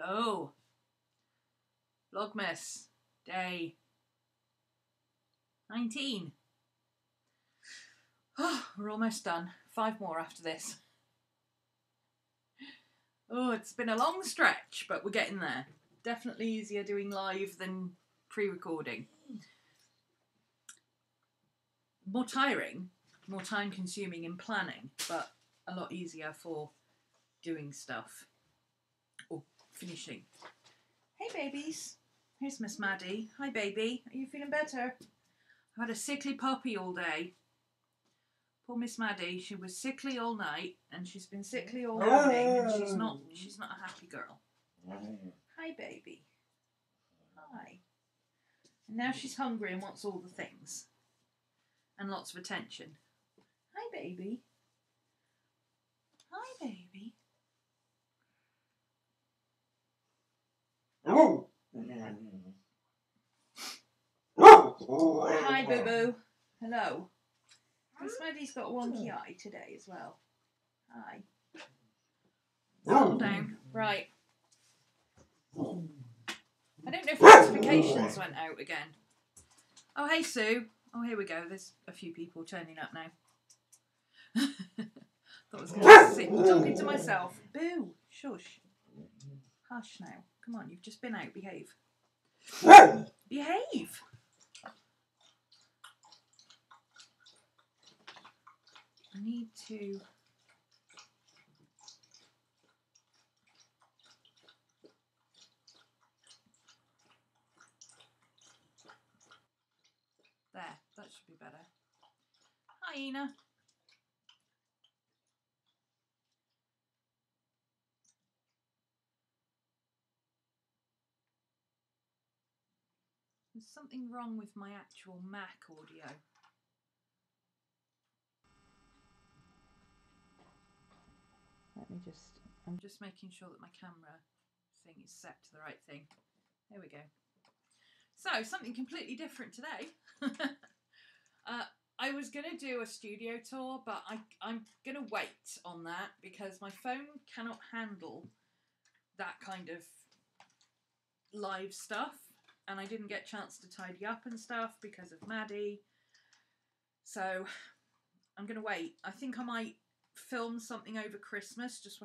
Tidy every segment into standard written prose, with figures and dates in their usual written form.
Hello. Vlogmas day 19. Oh, we're almost done. 5 more after this. Oh, it's been a long stretch, but we're getting there. Definitely easier doing live than pre-recording. More tiring, more time consuming in planning, but a lot easier for doing stuff or finishing. Hey babies, here's Miss Maddie. Hi baby, are you feeling better? I had a sickly puppy all day. Poor Miss Maddie, she was sickly all night and she's been sickly all morning and she's not a happy girl. Hi baby. Hi. And now she's hungry and wants all the things. And lots of attention. Hi baby. Hi baby. Oh. Hi boo boo. Hello. Miss Maddie's got a wonky eye today as well. Hi. Settle down. Right. I don't know if notifications went out again. Oh, hey Sue. Oh, here we go. There's a few people turning up now. Thought I was going to sit talking to myself. Boo. Shush. Hush now. Come on, you've just been out. Behave. Behave. I need to... There, that should be better. Hi, Ina. There's something wrong with my actual Mac audio. I'm just making sure that my camera thing is set to the right thing. There we go. So, something completely different today. I was going to do a studio tour, but I'm going to wait on that because my phone cannot handle that kind of live stuff. And I didn't get a chance to tidy up and stuff because of Maddie. So, I'm going to wait. I think I might film something over Christmas just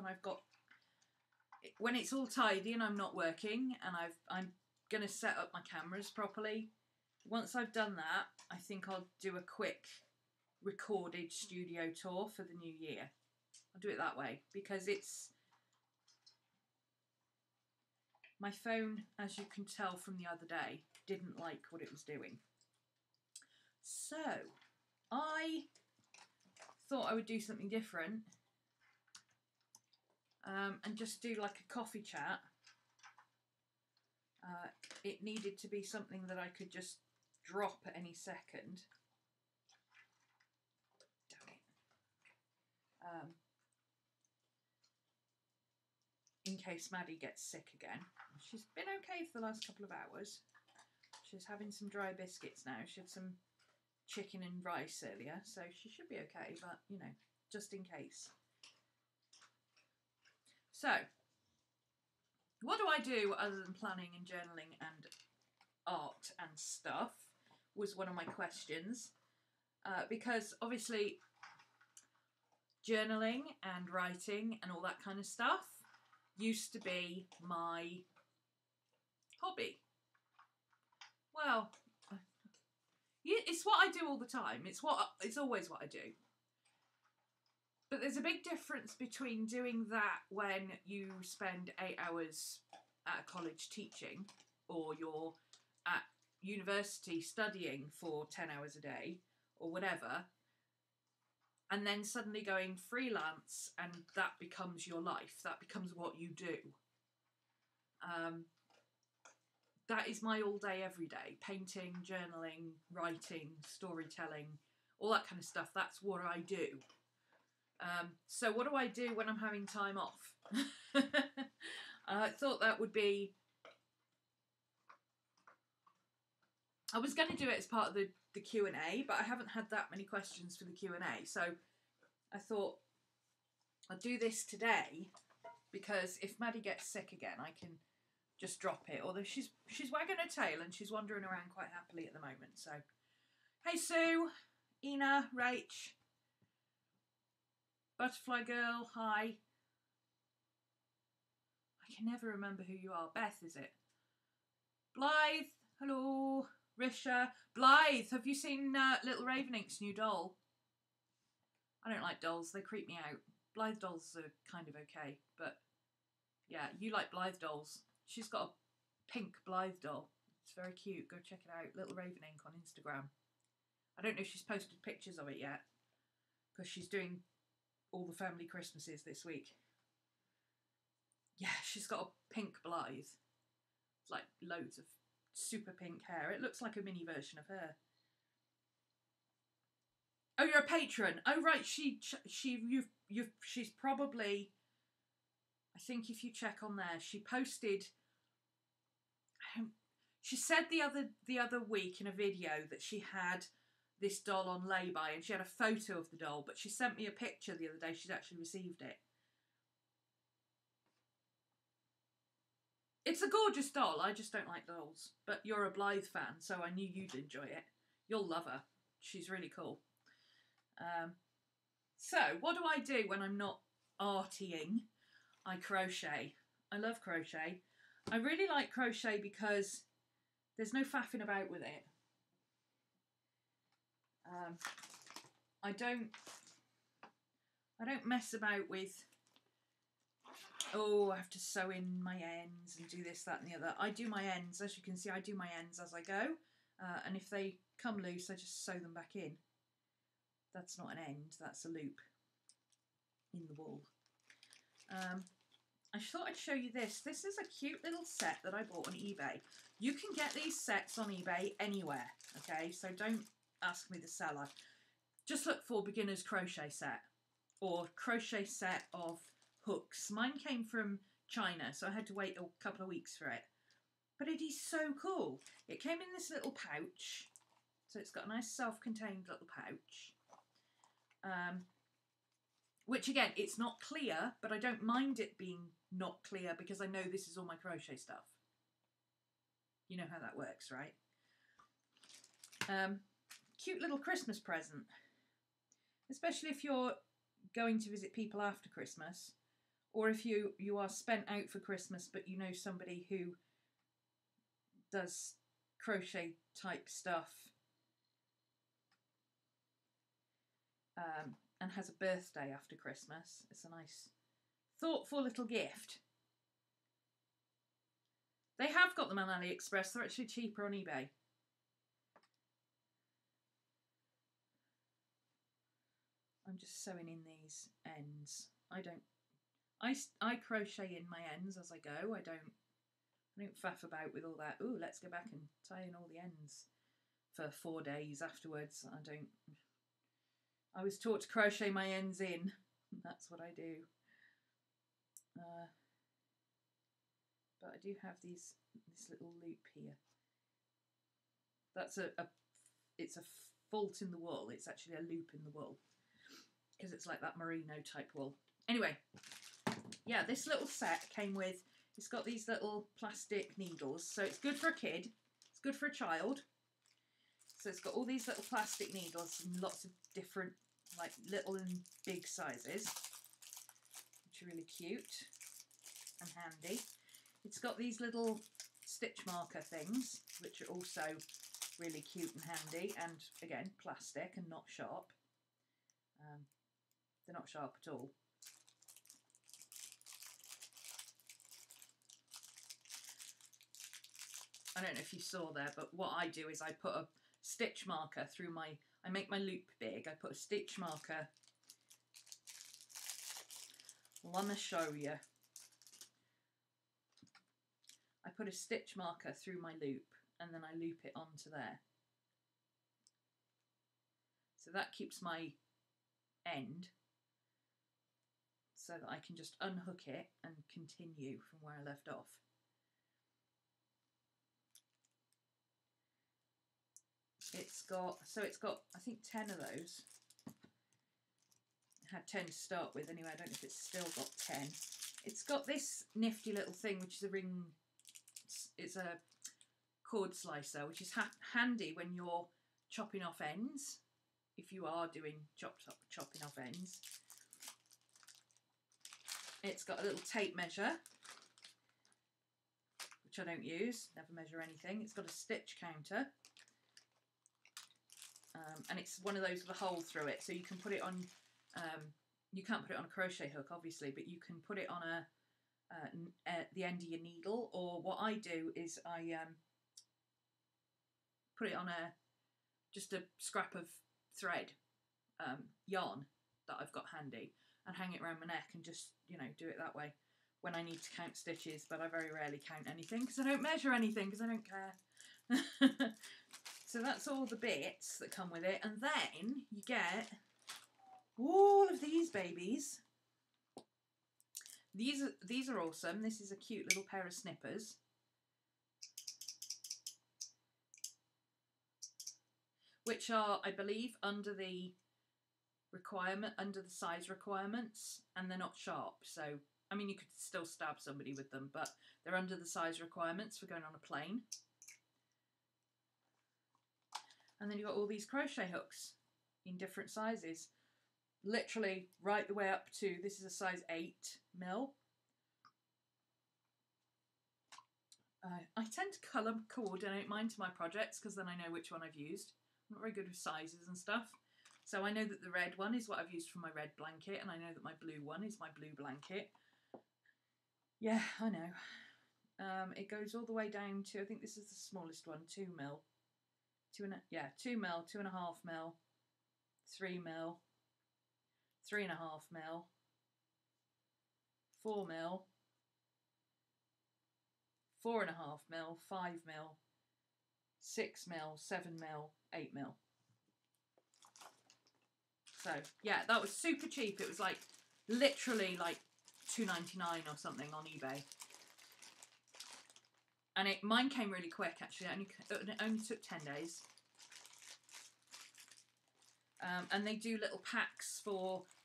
when it's all tidy and I'm not working and I'm going to set up my cameras properly. Once I've done that, I think I'll do a quick recorded studio tour for the new year. I'll do it that way because my phone, as you can tell from the other day, didn't like what it was doing. So I thought I would do something different and just do like a coffee chat. It needed to be something that I could just drop at any second. Damn it. In case Maddie gets sick again. She's been okay for the last couple of hours. She's having some dry biscuits now. She had some chicken and rice earlier, so she should be okay, but, you know, just in case. So, what do I do other than planning and journaling and art and stuff was one of my questions. Because, obviously, journaling and writing and all that kind of stuff used to be my hobby. Well, it's what I do all the time. It's always what I do. But there's a big difference between doing that when you spend 8 hours at a college teaching or you're at university studying for 10 hours a day or whatever, and then suddenly going freelance and that becomes your life. That becomes what you do. That is my all day, every day. Painting, journaling, writing, storytelling, all that kind of stuff. That's what I do. So what do I do when I'm having time off? I thought that would be... I was going to do it as part of the Q&A, but I haven't had that many questions for the Q&A. So I thought I'll do this today because if Maddie gets sick again, I can just drop it. Although she's wagging her tail and she's wandering around quite happily at the moment. So, hey Sue, Ina, Rach, Butterfly Girl, hi. I can never remember who you are. Beth, is it? Blythe, hello. Risha, Blythe, have you seen Little Raven Ink's new doll? I don't like dolls, they creep me out. Blythe dolls are kind of okay, but yeah, you like Blythe dolls. She's got a pink Blythe doll. It's very cute, go check it out. Little Raven Ink on Instagram. I don't know if she's posted pictures of it yet, because she's doing all the family Christmases this week. Yeah, she's got a pink Blythe. It's like loads of super pink hair. It looks like a mini version of her. Oh, you're a patron. Oh, right. She's probably. I think if you check on there, she posted. She said the other week in a video that she had this doll on lay-by, and she had a photo of the doll, but she sent me a picture the other day. She'd actually received it. It's a gorgeous doll. I just don't like dolls. But you're a Blythe fan, so I knew you'd enjoy it. You'll love her. She's really cool. So, what do I do when I'm not artying? I crochet. I love crochet. I really like crochet because there's no faffing about with it. I don't mess about with, oh, I have to sew in my ends and do this, that and the other. I do my ends, as you can see, I do my ends as I go. And if they come loose, I just sew them back in. That's not an end, that's a loop in the wool. I thought I'd show you this. This is a cute little set that I bought on eBay. You can get these sets on eBay anywhere, okay? So don't ask me the seller. Just look for beginner's crochet set or crochet set of hooks. Mine came from China, so I had to wait a couple of weeks for it. But it is so cool. It came in this little pouch. So it's got a nice self-contained little pouch. Which again, it's not clear, but I don't mind it being not clear because I know this is all my crochet stuff. You know how that works, right? Cute little Christmas present. Especially if you're going to visit people after Christmas, or if you are spent out for Christmas but you know somebody who does crochet type stuff and has a birthday after Christmas. It's a nice thoughtful little gift. They have got them on AliExpress. They're actually cheaper on eBay. I'm just sewing in these ends. I crochet in my ends as I go. I don't faff about with all that. Ooh, let's go back and tie in all the ends for 4 days afterwards. I was taught to crochet my ends in. That's what I do. But I do have this little loop here. That's it's a fault in the wool. It's actually a loop in the wool because it's like that merino type wool. Anyway, yeah, this little set came with, it's got these little plastic needles. So it's good for a kid. It's good for a child. So it's got all these little plastic needles in lots of different, like little and big sizes, which are really cute and handy. It's got these little stitch marker things, which are also really cute and handy, and again, plastic and not sharp. They're not sharp at all. I don't know if you saw there, but what I do is I put a stitch marker through I make my loop big. I put a stitch marker. Let me show you. I put a stitch marker through my loop and then I loop it onto there. So that keeps my end so that I can just unhook it and continue from where I left off. It's got I think 10 of those. had 10 to start with anyway. I don't know if it's still got 10. It's got this nifty little thing, which is a ring. It's a cord slicer, which is handy when you're chopping off ends, if you are doing chopping off ends. It's got a little tape measure, which I don't use, never measure anything. It's got a stitch counter, and it's one of those with a hole through it, so you can put it on, you can't put it on a crochet hook obviously, but you can put it on the end of your needle, or what I do is I put it on just a scrap of thread, yarn that I've got handy, and hang it around my neck and just, you know, do it that way when I need to count stitches. But I very rarely count anything because I don't measure anything because I don't care. So that's all the bits that come with it, and then you get all of these babies. These are awesome. This is a cute little pair of snippers. Which are, I believe, under the size requirements, and they're not sharp. So, I mean, you could still stab somebody with them, but they're under the size requirements for going on a plane. And then you've got all these crochet hooks in different sizes, literally right the way up to, this is a size 8mm. I tend to colour coordinate mine to my projects because then I know which one I've used. I'm not very good with sizes and stuff. So I know that the red one is what I've used for my red blanket, and I know that my blue one is my blue blanket. Yeah, I know. It goes all the way down to, I think this is the smallest one, 2mm. 2mm, 2.5mm, 3mm, 3.5mm, 4mm, 4.5mm, 5mm, 6mm, 7mm, 8mm. So yeah, that was super cheap. It was like literally like $2.99 or something on eBay. And mine came really quick actually. It only took 10 days. And they do little packs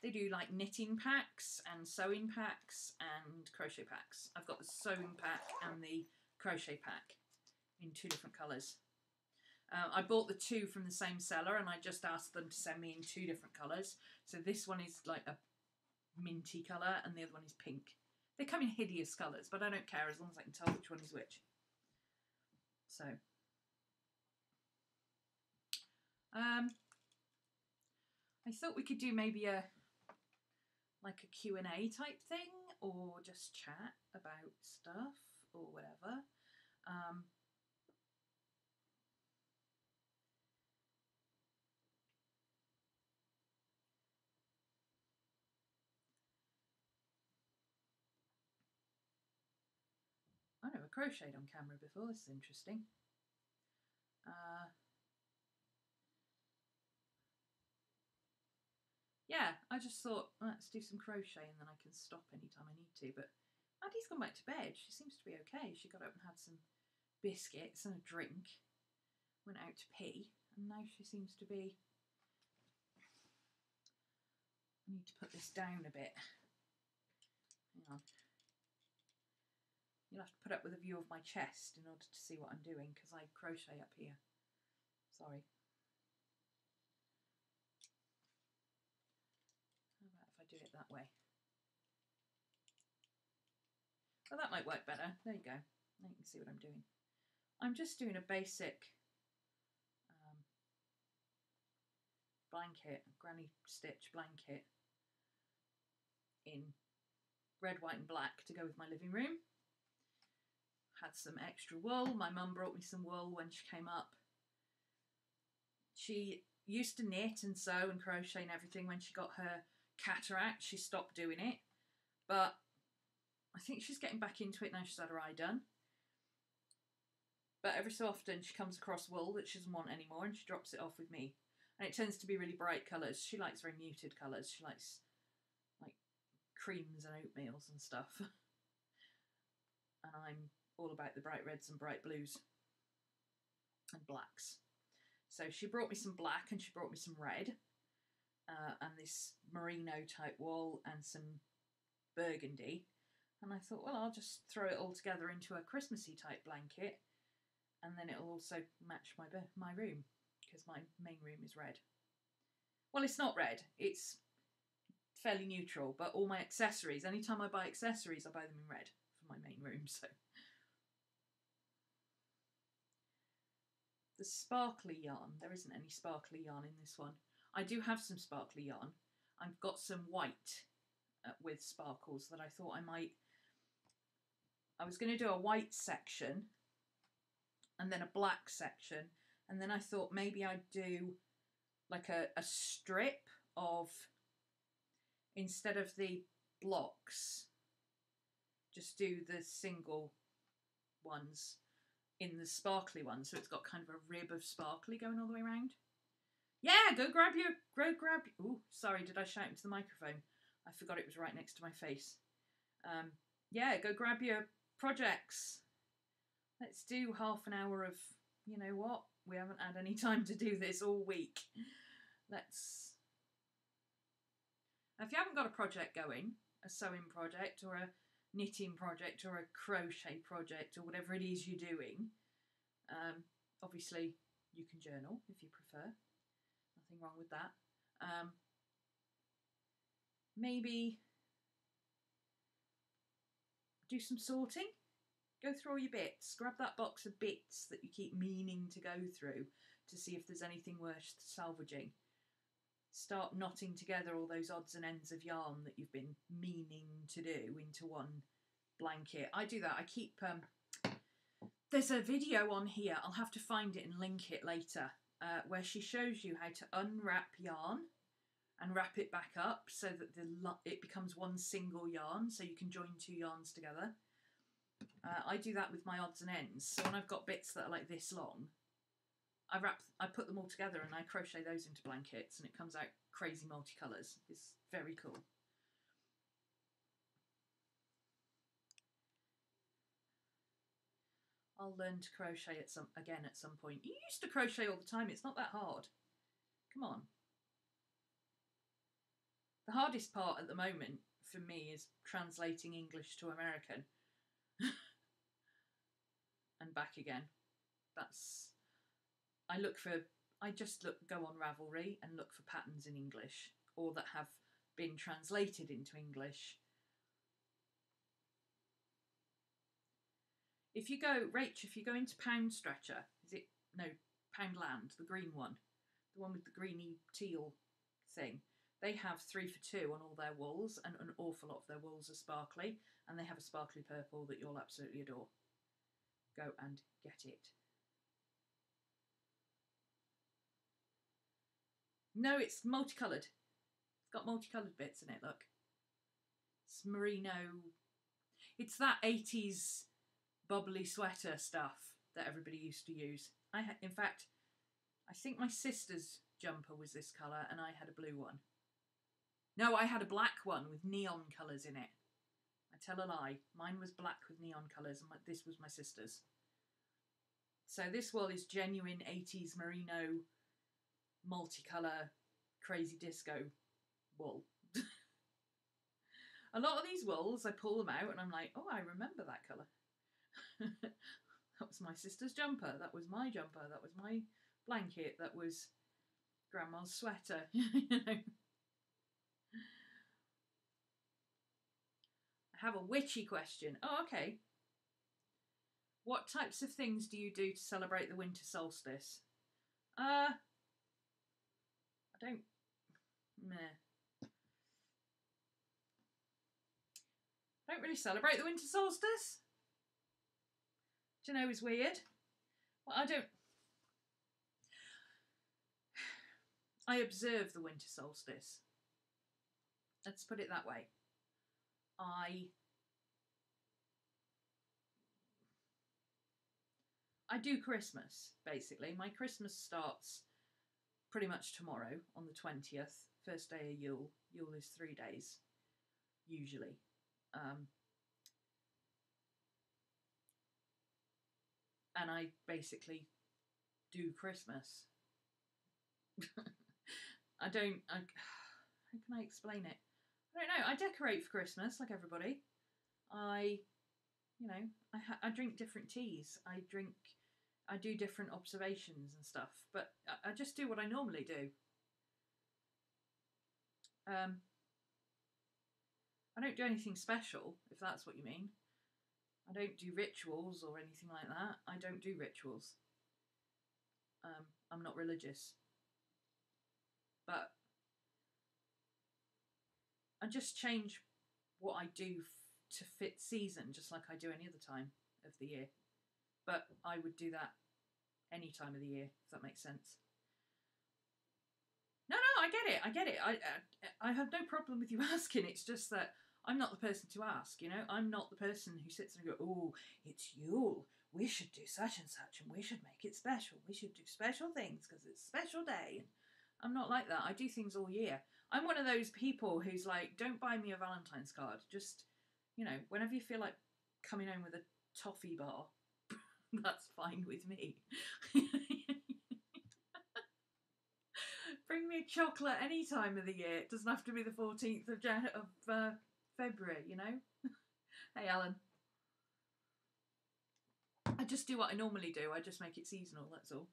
they do like knitting packs and sewing packs and crochet packs. I've got the sewing pack and the crochet pack in 2 different colours. I bought the 2 from the same seller, and I just asked them to send me in 2 different colours. So this one is like a minty colour and the other one is pink. They come in hideous colours, but I don't care as long as I can tell which one is which. So, I thought we could do maybe like a Q&A type thing, or just chat about stuff or whatever. I never crocheted on camera before. This is interesting. Yeah, I just thought, let's do some crochet and then I can stop anytime I need to. But Maddie's gone back to bed. She seems to be okay. She got up and had some biscuits and a drink, went out to pee, and now she seems to be... I need to put this down a bit. Hang on. You'll have to put up with a view of my chest in order to see what I'm doing, because I crochet up here. Sorry. How about if I do it that way? Well, that might work better. There you go. Now you can see what I'm doing. I'm just doing a basic blanket, granny stitch blanket in red, white and black to go with my living room. Had some extra wool. My mum brought me some wool when she came up. She used to knit and sew and crochet and everything. When she got her cataract, she stopped doing it. But I think she's getting back into it now she's had her eye done. But every so often she comes across wool that she doesn't want anymore and she drops it off with me. And it tends to be really bright colours. She likes very muted colours. She likes like creams and oatmeals and stuff. And I'm all about the bright reds and bright blues and blacks. So she brought me some black and she brought me some red. and this merino type wool and some burgundy. And I thought, well, I'll just throw it all together into a Christmassy type blanket, and then it'll also match my room, because my main room is red. Well, it's not red, it's fairly neutral, but all my accessories, anytime I buy accessories, I buy them in red for my main room, so. The sparkly yarn, there isn't any sparkly yarn in this one. I do have some sparkly yarn. I've got some white with sparkles that I thought I was going to do a white section and then a black section, and then I thought maybe I'd do like a strip of, instead of the blocks, just do the single ones in the sparkly one, so it's got kind of a rib of sparkly going all the way around. Yeah, go grab. Ooh, sorry, did I shout into the microphone? I forgot it was right next to my face. Yeah, go grab your projects. Let's do half an hour of, you know what? We haven't had any time to do this all week. Let's. If you haven't got a project going, a sewing project or a knitting project or a crochet project or whatever it is you're doing, obviously you can journal if you prefer. Nothing wrong with that. Maybe do some sorting. Go through all your bits. Grab that box of bits that you keep meaning to go through to see if there's anything worth salvaging. Start knotting together all those odds and ends of yarn that you've been meaning to do into one blanket. I do that. I keep... there's a video on here. I'll have to find it and link it later, where she shows you how to unwrap yarn and wrap it back up so that it becomes one single yarn, so you can join two yarns together. I do that with my odds and ends. So when I've got bits that are like this long, I put them all together and I crochet those into blankets, and it comes out crazy multicolours. It's very cool. I'll learn to crochet at some point. You used to crochet all the time. It's not that hard. Come on. The hardest part at the moment for me is translating English to American and back again. I just go on Ravelry and look for patterns in English or that have been translated into English. If you go, Rach, if you go into Pound Stretcher, Poundland, the green one, the one with the greeny teal thing, they have 3 for 2 on all their wools, and an awful lot of their wools are sparkly, and they have a sparkly purple that you'll absolutely adore. Go and get it. No, it's multicoloured. It's got multicoloured bits in it, look. It's merino. It's that 80s bubbly sweater stuff that everybody used to use. In fact, I think my sister's jumper was this colour and I had a blue one. No, I had a black one with neon colours in it. I tell a lie. Mine was black with neon colours and this was my sister's. So this wool is genuine 80s merino multicolour crazy disco wool. A lot of these wools, I pull them out and I'm like, oh, I remember that colour. That was my sister's jumper, that was my jumper, that was my blanket, that was grandma's sweater. You know. I have a witchy question. Oh, okay. What types of things do you do to celebrate the winter solstice? I don't... Meh. I don't really celebrate the winter solstice. Do you know, it's weird. Well, I observe the winter solstice. Let's put it that way. I do Christmas, basically. My Christmas starts pretty much tomorrow on the 20th, first day of Yule. Yule is 3 days, usually. And I basically do Christmas. how can I explain it? I don't know. I decorate for Christmas like everybody. I drink different teas. I do different observations and stuff, but I just do what I normally do. I don't do anything special, if that's what you mean. I don't do rituals or anything like that. I don't do rituals. I'm not religious. But I just change what I do to fit season, just like I do any other time of the year. But I would do that any time of the year, if that makes sense. No, I get it. I have no problem with you asking. It's just that I'm not the person to ask, you know? I'm not the person who sits there and go, oh, it's Yule. We should do such and such and we should make it special. We should do special things because it's a special day. And I'm not like that. I do things all year. I'm one of those people who's like, don't buy me a Valentine's card. Just, you know, whenever you feel like coming home with a toffee bar, that's fine with me. Bring me a chocolate any time of the year. It doesn't have to be the 14th of February, you know? Hey, Alan. I just do what I normally do. I just make it seasonal, that's all.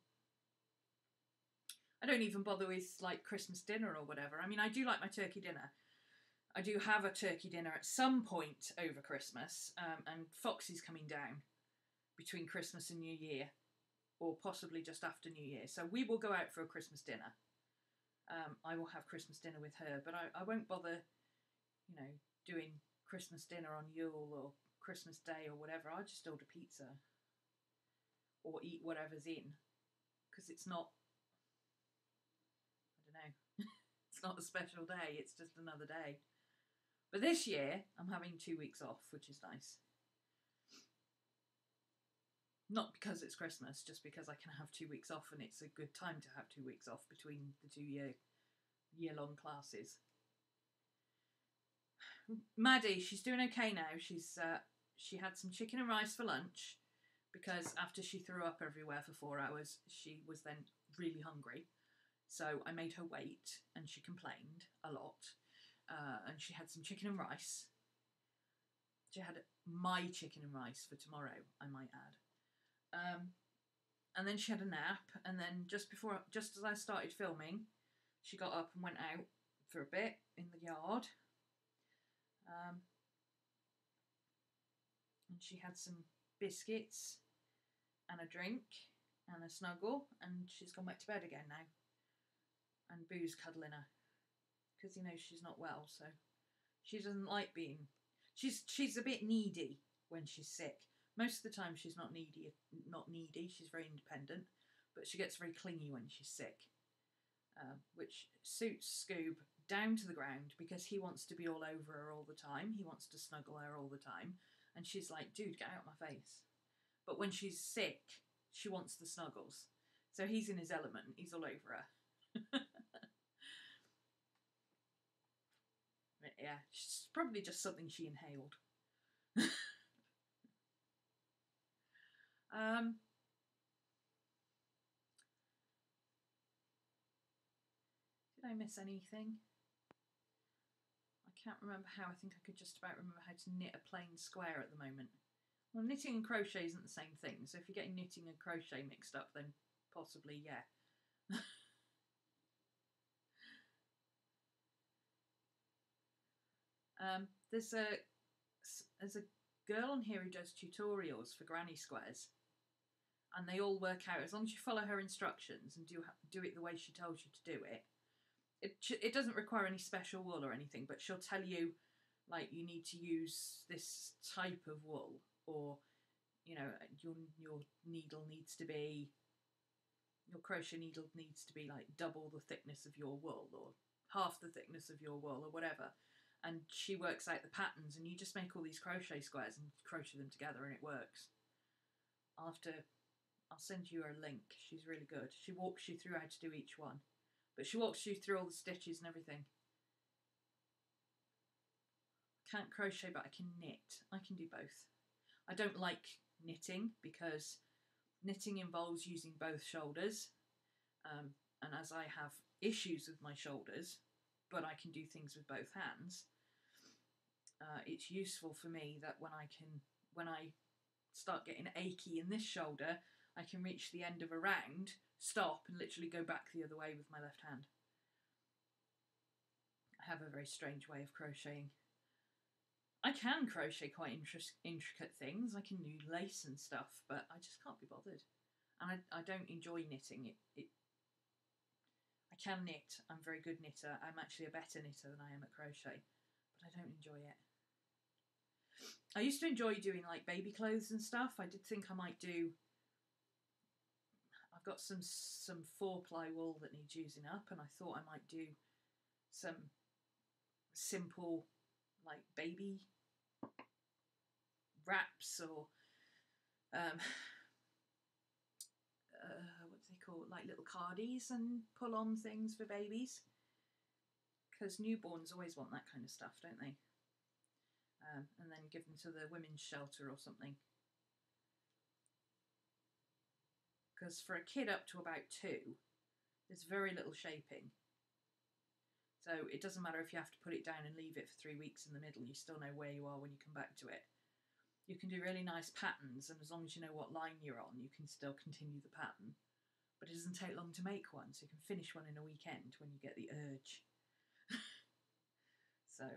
I don't even bother with, like, Christmas dinner or whatever. I mean, I do like my turkey dinner. I do have a turkey dinner at some point over Christmas, and Foxy's coming down between Christmas and New Year, or possibly just after New Year. So we will go out for a Christmas dinner. I will have Christmas dinner with her, but I won't bother, you know, doing Christmas dinner on Yule or Christmas Day or whatever. I'll just order pizza or eat whatever's in, because it's not, I don't know, it's not a special day, it's just another day. But this year, I'm having 2 weeks off, which is nice. Not because it's Christmas, just because I can have 2 weeks off and it's a good time to have 2 weeks off between the 2 year-long classes. Maddie, she's doing okay now. She had some chicken and rice for lunch because after she threw up everywhere for 4 hours, she was then really hungry. So I made her wait and she complained a lot. And she had some chicken and rice. She had my chicken and rice for tomorrow, I might add. And then she had a nap, and then just as I started filming, she got up and went out for a bit in the yard. And she had some biscuits and a drink and a snuggle, and she's gone back to bed again now. And Boo's cuddling her, because, you know, she's not well, so she doesn't like being... She's a bit needy when she's sick. Most of the time she's not needy, she's very independent, but she gets very clingy when she's sick, which suits Scoob down to the ground because he wants to be all over her all the time, he wants to snuggle her all the time, and she's like, dude, get out of my face. But when she's sick, she wants the snuggles. So he's in his element, he's all over her. But yeah, it's probably just something she inhaled. Did I miss anything? I can't remember how. I think I could just about remember how to knit a plain square at the moment. Well, knitting and crochet isn't the same thing, so if you're getting knitting and crochet mixed up, then possibly, yeah. There's a girl on here who does tutorials for granny squares, and they all work out, as long as you follow her instructions and do it the way she tells you to do it. It doesn't require any special wool or anything, but she'll tell you, like, you need to use this type of wool, or, you know, your needle needs to be, your crochet needle needs to be like double the thickness of your wool, or half the thickness of your wool, or whatever. And she works out the patterns, and you just make all these crochet squares and crochet them together, and it works. I'll send you her link. She's really good. She walks you through how to do each one. But she walks you through all the stitches and everything. I can't crochet, but I can knit. I can do both. I don't like knitting because knitting involves using both shoulders. and as I have issues with my shoulders, but I can do things with both hands, it's useful for me that when I start getting achy in this shoulder, I can reach the end of a round, stop, and literally go back the other way with my left hand. I have a very strange way of crocheting. I can crochet quite intricate things. I can do lace and stuff, but I just can't be bothered. And I don't enjoy knitting. I can knit. I'm a very good knitter. I'm actually a better knitter than I am at crochet, but I don't enjoy it. I used to enjoy doing like baby clothes and stuff. I did think I might do. I've got some 4-ply wool that needs using up, and I thought I might do some simple like baby wraps or what do they call it? Like little cardies and pull on things for babies, because newborns always want that kind of stuff, don't they? And then give them to the women's shelter or something, because for a kid up to about 2 there's very little shaping. So it doesn't matter if you have to put it down and leave it for 3 weeks in the middle, you still know where you are when you come back to it. You can do really nice patterns, and as long as you know what line you're on, you can still continue the pattern. But it doesn't take long to make one, so you can finish one in a weekend when you get the urge. So,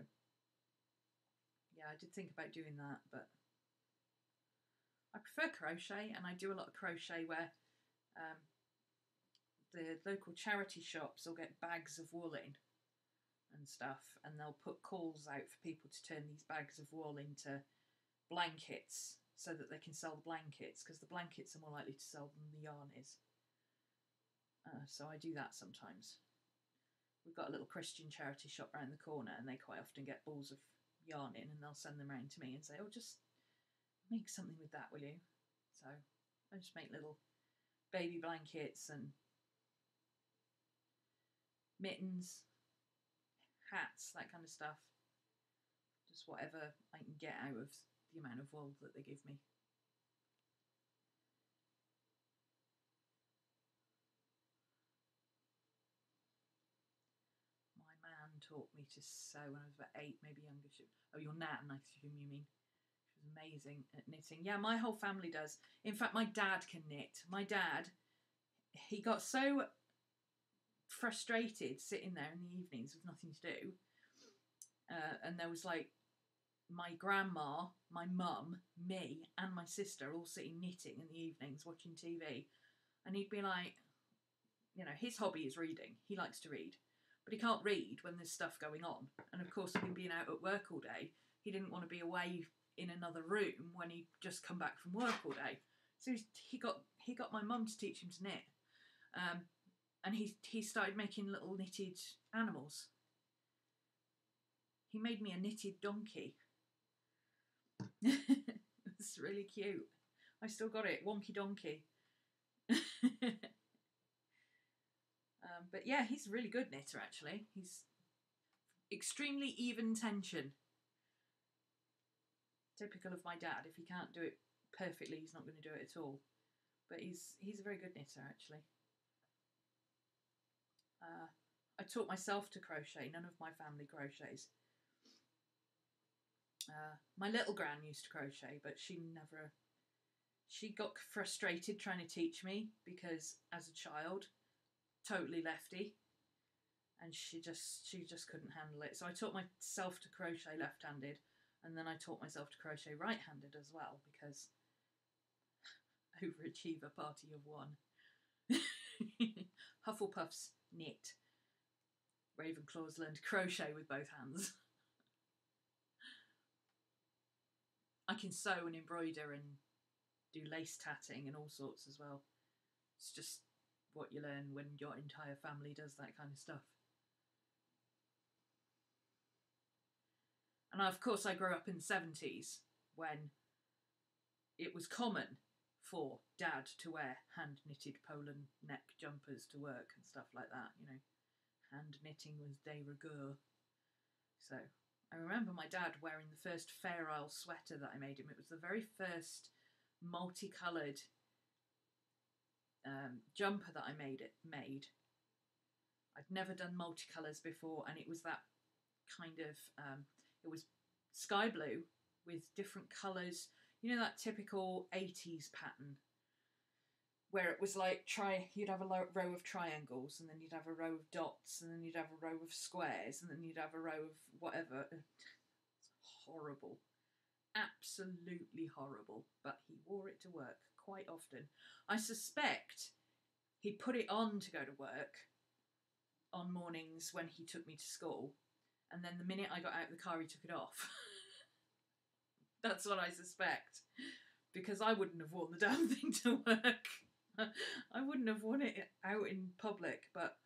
yeah, I did think about doing that, but I prefer crochet, and I do a lot of crochet where the local charity shops will get bags of wool in and stuff, and they'll put calls out for people to turn these bags of wool into blankets so that they can sell the blankets, because the blankets are more likely to sell than the yarn is. So I do that sometimes. We've got a little Christian charity shop around the corner, and they quite often get balls of yarn in, and they'll send them around to me and say, oh, just make something with that, will you? So I just make little baby blankets and mittens, hats, that kind of stuff. Just whatever I can get out of the amount of wool that they give me. My man taught me to sew when I was about 8, maybe younger. Oh, your nan, I assume you mean. She was amazing at knitting. Yeah, my whole family does. In fact, my dad can knit. My dad, he got so frustrated sitting there in the evenings with nothing to do. And there was like my grandma, my mum, me, and my sister all sitting knitting in the evenings watching TV. And he'd be like, you know, his hobby is reading. He likes to read. But he can't read when there's stuff going on. And of course, with him being out at work all day, he didn't want to be away in another room when he'd just come back from work all day. So he got my mum to teach him to knit. And he started making little knitted animals. He made me a knitted donkey. It's really cute. I still got it, Wonky Donkey. But yeah, he's a really good knitter, actually. He's extremely even tension. Typical of my dad. If he can't do it perfectly, he's not going to do it at all. But he's a very good knitter, actually. I taught myself to crochet. None of my family crochets. My little gran used to crochet, but she got frustrated trying to teach me, because as a child, totally lefty, and she just couldn't handle it. So I taught myself to crochet left-handed, and then I taught myself to crochet right-handed as well, because overachiever party of one. Hufflepuffs knit. Ravenclaws learned to crochet with both hands. I can sew and embroider and do lace tatting and all sorts as well. It's just what you learn when your entire family does that kind of stuff. And of course I grew up in the 70s when it was common for Dad to wear hand-knitted Poland neck jumpers to work and stuff like that, you know. Hand knitting was de rigueur. So I remember my dad wearing the first Fair Isle sweater that I made him. It was the very first multicoloured jumper that I made. I'd never done multicolours before, and it was that kind of, it was sky blue with different colours. You know, that typical 80s pattern where it was like, you'd have a row of triangles, and then you'd have a row of dots, and then you'd have a row of squares, and then you'd have a row of whatever. It's horrible. Absolutely horrible. But he wore it to work quite often. I suspect he put it on to go to work on mornings when he took me to school, and then the minute I got out of the car he took it off. That's what I suspect, because I wouldn't have worn the damn thing to work. I wouldn't have worn it out in public, but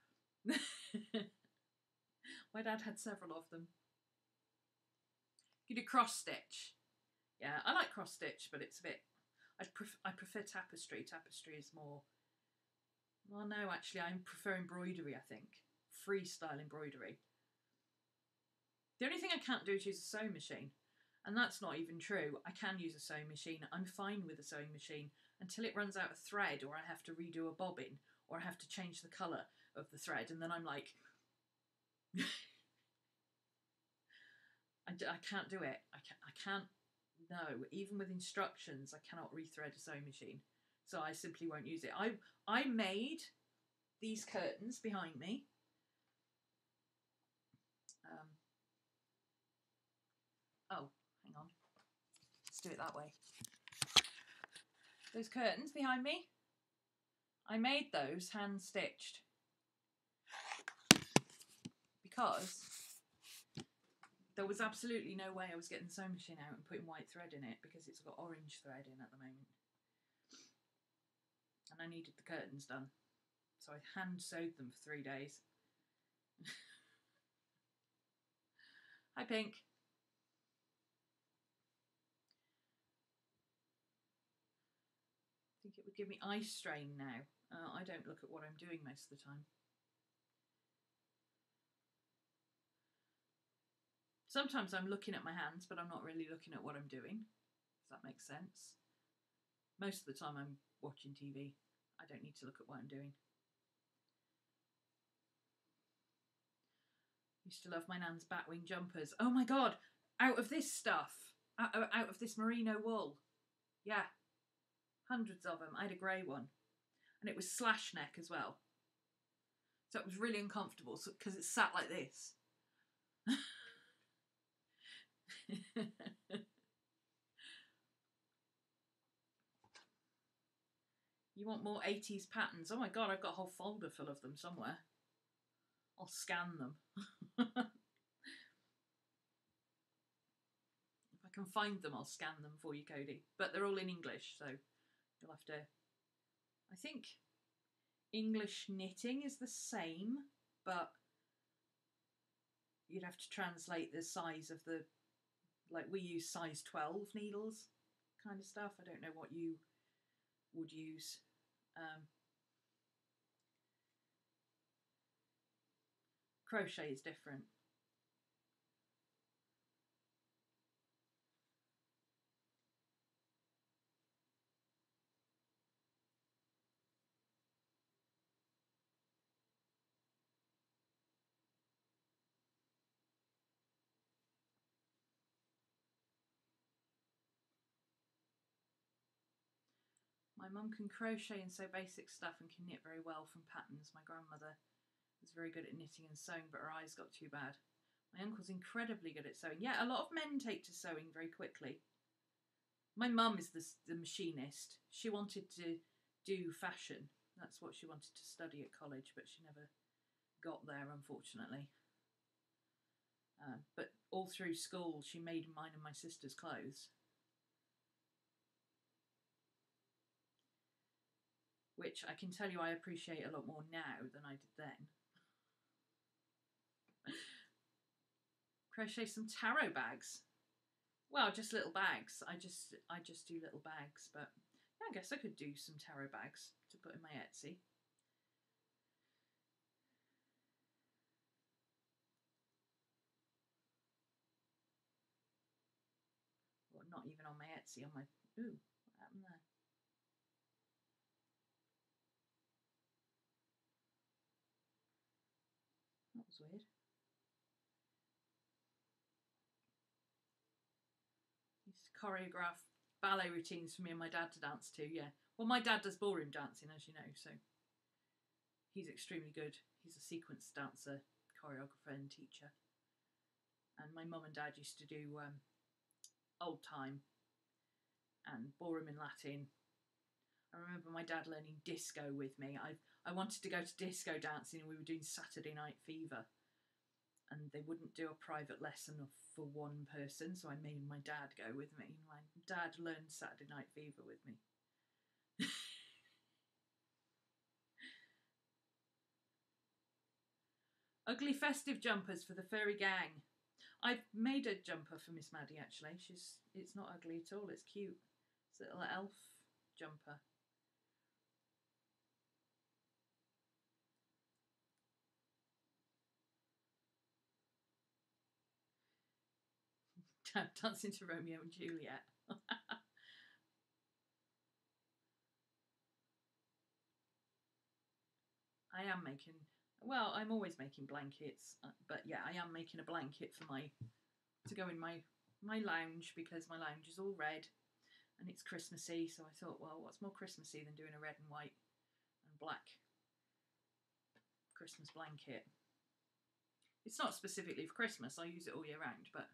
my dad had several of them. You do cross stitch. Yeah, I like cross stitch, but it's a bit, I prefer tapestry. Tapestry is more, well, no, actually I prefer embroidery, I think. Freestyle embroidery. The only thing I can't do is use a sewing machine, and that's not even true. I can use a sewing machine. I'm fine with a sewing machine until it runs out of thread, or I have to redo a bobbin, or I have to change the colour of the thread, and then I'm like, I can't do it. I can't, no, even with instructions, I cannot rethread a sewing machine. So I simply won't use it. I made these curtains behind me. Oh, hang on. Let's do it that way. Those curtains behind me, I made those hand stitched because there was absolutely no way I was getting the sewing machine out and putting white thread in it, because it's got orange thread in at the moment. And I needed the curtains done. So I hand sewed them for 3 days. Hi, Pink. I think it would give me eye strain now. I don't look at what I'm doing most of the time. Sometimes I'm looking at my hands, but I'm not really looking at what I'm doing, if that makes sense. Most of the time I'm watching TV. I don't need to look at what I'm doing. Used to love my nan's batwing jumpers. Oh my god, out of this stuff. Out of this merino wool. Yeah. Hundreds of them. I had a grey one. And it was slash neck as well. So it was really uncomfortable because it sat like this. You want more 80s patterns? Oh my god, I've got a whole folder full of them somewhere. I'll scan them. If I can find them, I'll scan them for you, Cody. But they're all in English, so you'll have to... I think English knitting is the same, but you'd have to translate the size of the... Like, we use size 12 needles kind of stuff. I don't know what you would use. Crochet is different. My mum can crochet and sew basic stuff and can knit very well from patterns. My grandmother was very good at knitting and sewing, but her eyes got too bad. My uncle's incredibly good at sewing. Yeah, a lot of men take to sewing very quickly. My mum is the machinist. She wanted to do fashion. That's what she wanted to study at college, but she never got there, unfortunately. But all through school, she made mine and my sister's clothes. Which I can tell you I appreciate a lot more now than I did then. Crochet some taro bags. Well, just little bags. I just do little bags, but yeah, I guess I could do some taro bags to put in my Etsy. Well, not even on my Etsy, on my... Ooh, what happened there? was weird. He used to choreograph ballet routines for me and my dad to dance to, yeah. Well, my dad does ballroom dancing, as you know, so he's extremely good. He's a sequence dancer, choreographer and teacher. And my mum and dad used to do old time and ballroom and Latin. I remember my dad learning disco with me. I wanted to go to disco dancing and we were doing Saturday Night Fever. And they wouldn't do a private lesson for one person, so I made my dad go with me. My dad learned Saturday Night Fever with me. Ugly festive jumpers for the furry gang. I've made a jumper for Miss Maddie actually. It's not ugly at all, it's cute. It's a little elf jumper. Dancing to Romeo and Juliet. I am making, well, I'm always making blankets, but yeah, I am making a blanket for to go in my lounge, because my lounge is all red and it's Christmassy, so I thought, well, what's more Christmassy than doing a red and white and black Christmas blanket? It's not specifically for Christmas, I use it all year round, but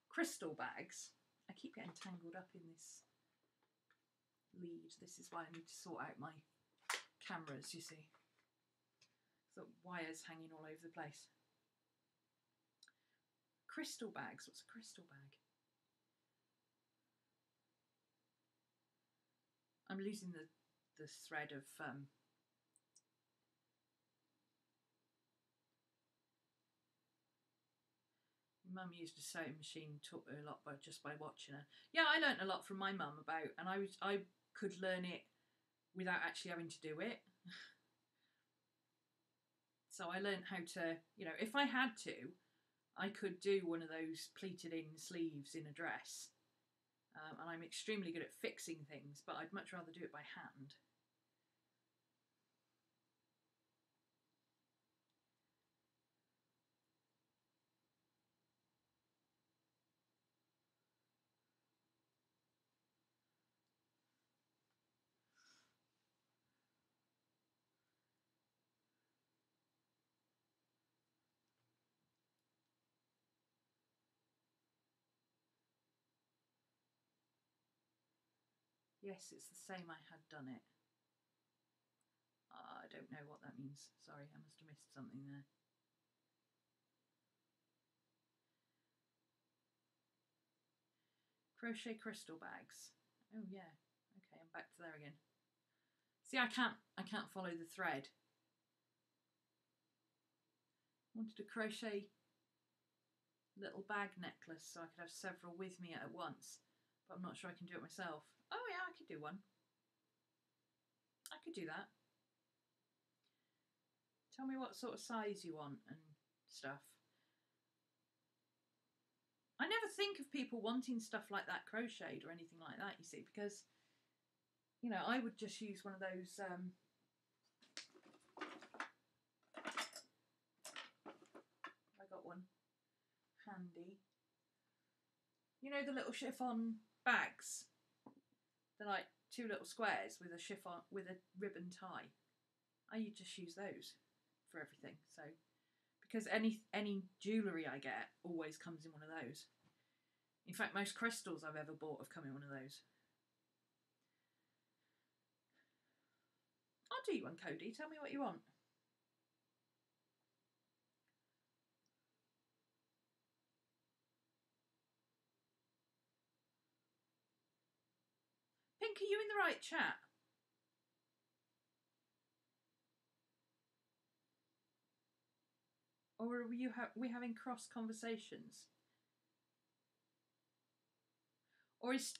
crystal bags. I keep getting tangled up in this lead. This is why I need to sort out my cameras, you see. So wires hanging all over the place. Crystal bags. What's a crystal bag? I'm losing the thread of Mum used a sewing machine, taught her a lot just by watching her. Yeah, I learnt a lot from my mum about, and I could learn it without actually having to do it. So I learnt how to, you know, if I had to, I could do one of those pleated in sleeves in a dress. And I'm extremely good at fixing things, but I'd much rather do it by hand. Yes, it's the same, I had done it. I don't know what that means. Sorry, I must have missed something there. Crochet crystal bags. Oh yeah. Okay, I'm back to there again. See, I can't follow the thread. I wanted a crochet little bag necklace so I could have several with me at once, but I'm not sure I can do it myself. Oh yeah, I could do one. I could do that. Tell me what sort of size you want and stuff. I never think of people wanting stuff like that crocheted or anything like that, you see, because, you know, I would just use one of those I got one handy. You know the little chiffon bags? They're like two little squares with a chiffon, with a ribbon tie. I just use those for everything. So, because any jewellery I get always comes in one of those. In fact, most crystals I've ever bought have come in one of those. I'll do you one, Cody. Tell me what you want. Pink, are you in the right chat? Or are we having cross conversations? Or is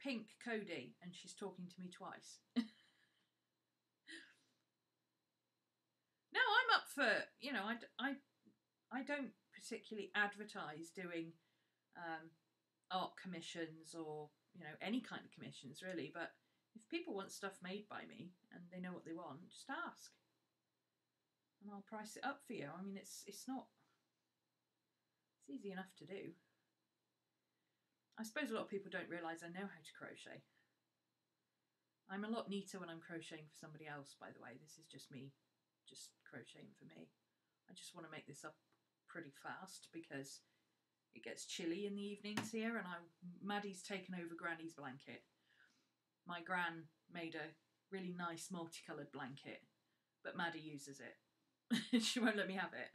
Pink Cody and she's talking to me twice? No, I'm up for, you know, I don't particularly advertise doing art commissions or, you know, any kind of commissions really, but if people want stuff made by me and they know what they want, just ask. and I'll price it up for you. I mean, it's not, it's easy enough to do. I suppose a lot of people don't realise I know how to crochet. I'm a lot neater when I'm crocheting for somebody else, by the way. This is just me, just crocheting for me. I just want to make this up pretty fast because it gets chilly in the evenings here, and Maddie's taken over Granny's blanket. My gran made a really nice multicoloured blanket, but Maddie uses it. She won't let me have it.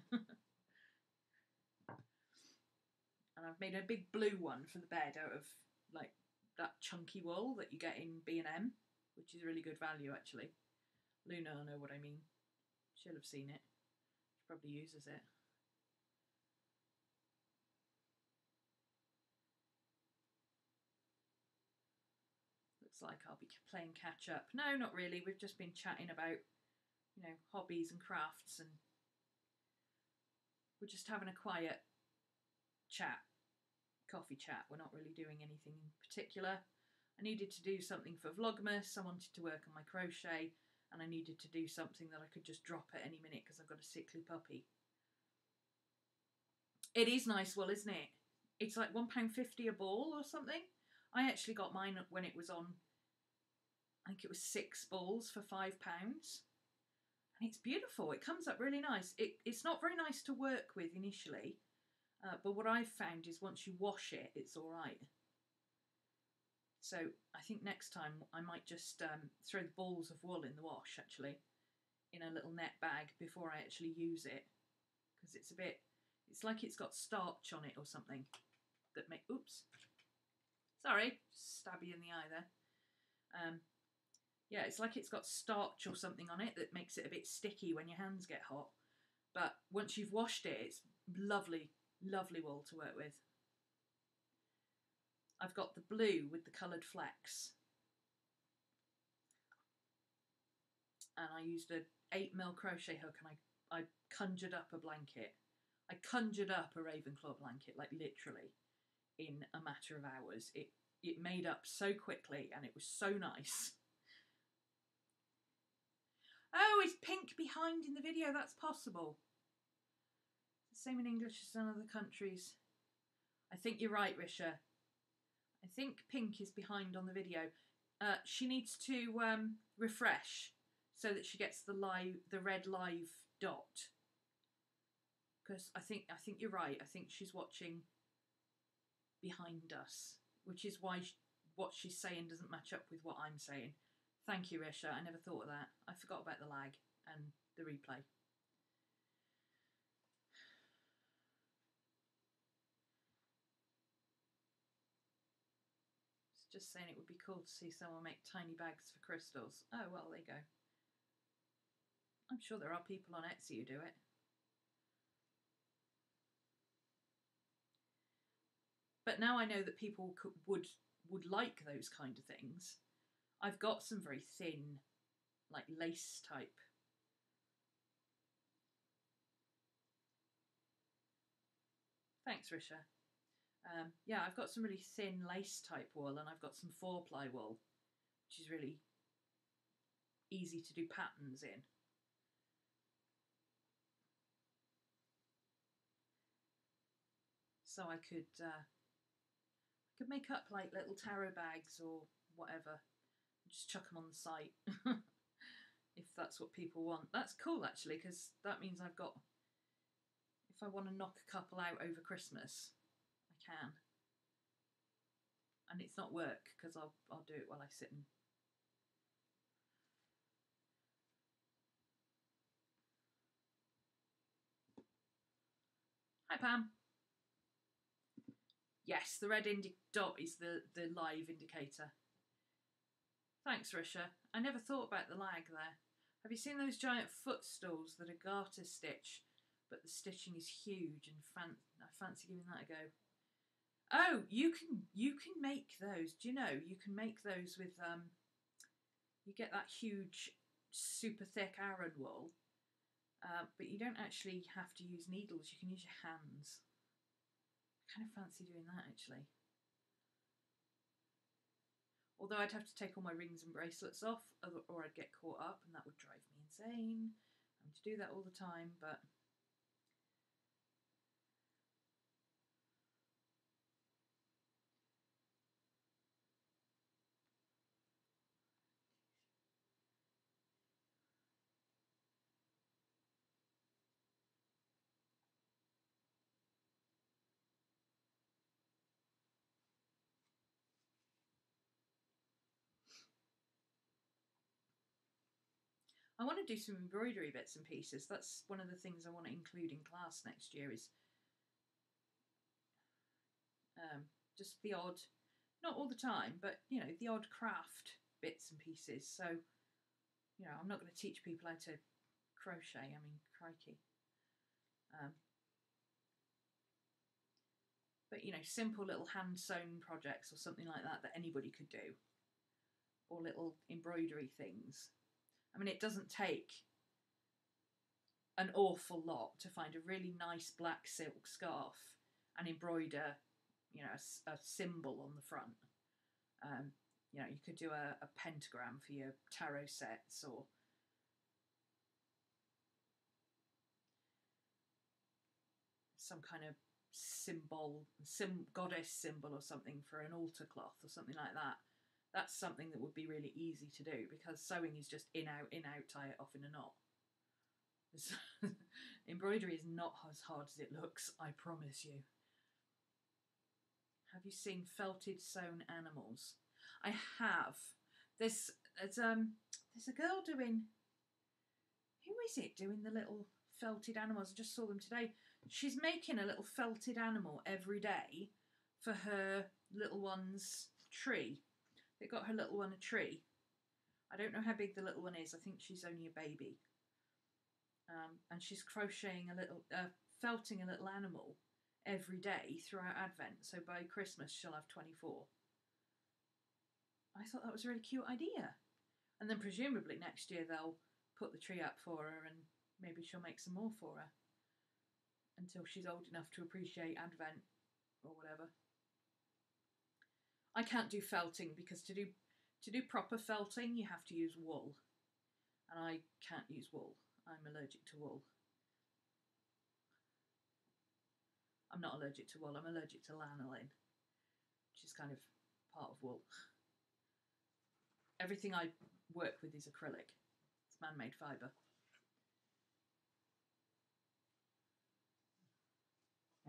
And I've made a big blue one for the bed out of like that chunky wool that you get in B&M, which is really good value actually. Luna will know what I mean. She'll have seen it. She probably uses it. Looks like I'll be playing catch up. No, not really. We've just been chatting about, you know, hobbies and crafts, and we're just having a quiet chat, coffee chat. We're not really doing anything in particular. I needed to do something for Vlogmas. I wanted to work on my crochet, and I needed to do something that I could just drop at any minute because I've got a sickly puppy. It is nice wool, isn't it? It's like £1.50 a ball or something. I actually got mine when it was on, I think it was 6 balls for £5. And it's beautiful. It comes up really nice. It's not very nice to work with initially, but what I've found is once you wash it, it's all right. So I think next time I might just throw the balls of wool in the wash, actually, in a little net bag before I actually use it, because it's like it's got starch on it or something that oops, sorry, stab you in the eye there. Yeah, it's like it's got starch or something on it that makes it a bit sticky when your hands get hot. But once you've washed it, it's lovely, lovely wool to work with. I've got the blue with the coloured flecks. And I used an 8mm crochet hook, and I conjured up a blanket. I conjured up a Ravenclaw blanket, like literally, in a matter of hours. It made up so quickly, and it was so nice. Oh, is pink behind in the video? That's possible. The same in English as in other countries. I think you're right, Risha. I think pink is behind on the video. She needs to refresh so that she gets the red live dot. Because I think you're right. I think she's watching behind us, which is why what she's saying doesn't match up with what I'm saying. Thank you, Risha. I never thought of that. I forgot about the lag and the replay. Just saying it would be cool to see someone make tiny bags for crystals. Oh, well, there you go. I'm sure there are people on Etsy who do it. But now I know that people would like those kind of things. I've got some very thin, like lace type. Thanks, Risha. Yeah, I've got some really thin lace type wool, and I've got some 4-ply wool, which is really easy to do patterns in. So I could make up like little tarot bags or whatever, just chuck them on the site if that's what people want. That's cool actually, because that means I've got, if I want to knock a couple out over Christmas, I can. And it's not work, because I'll do it while I sit and... Hi Pam. Yes, the red dot is the live indicator. Thanks, Risha. I never thought about the lag there. Have you seen those giant footstools that are garter stitch, but the stitching is huge, and I fancy giving that a go. Oh, you can make those. Do you know you can make those with you get that huge, super thick Aran wool, but you don't actually have to use needles. You can use your hands. I kind of fancy doing that actually. Although I'd have to take all my rings and bracelets off, or I'd get caught up, and that would drive me insane. to do that all the time, but I want to do some embroidery bits and pieces. That's one of the things I want to include in class next year, is just the odd, not all the time, but you know, the odd craft bits and pieces. So, you know, I'm not going to teach people how to crochet. I mean, crikey. But you know, simple little hand sewn projects or something like that that anybody could do, or little embroidery things. I mean, it doesn't take an awful lot to find a really nice black silk scarf and embroider, you know, a symbol on the front. You know, you could do a pentagram for your tarot sets, or some kind of symbol, goddess symbol or something for an altar cloth or something like that. That's something that would be really easy to do, because sewing is just in, out, tie it off in a knot. Embroidery is not as hard as it looks, I promise you. Have you seen felted sewn animals? I have. There's a girl doing, who is it doing the little felted animals? I just saw them today. She's making a little felted animal every day for her little one's tree. They got her little one a tree. I don't know how big the little one is. I think she's only a baby. And she's crocheting a little, felting a little animal every day throughout Advent. So by Christmas she'll have 24. I thought that was a really cute idea. And then presumably next year they'll put the tree up for her, and maybe she'll make some more for her until she's old enough to appreciate Advent or whatever. I can't do felting, because to do proper felting you have to use wool, and I can't use wool. I'm allergic to wool. I'm not allergic to wool, I'm allergic to lanolin, which is kind of part of wool. Everything I work with is acrylic. It's man-made fibre.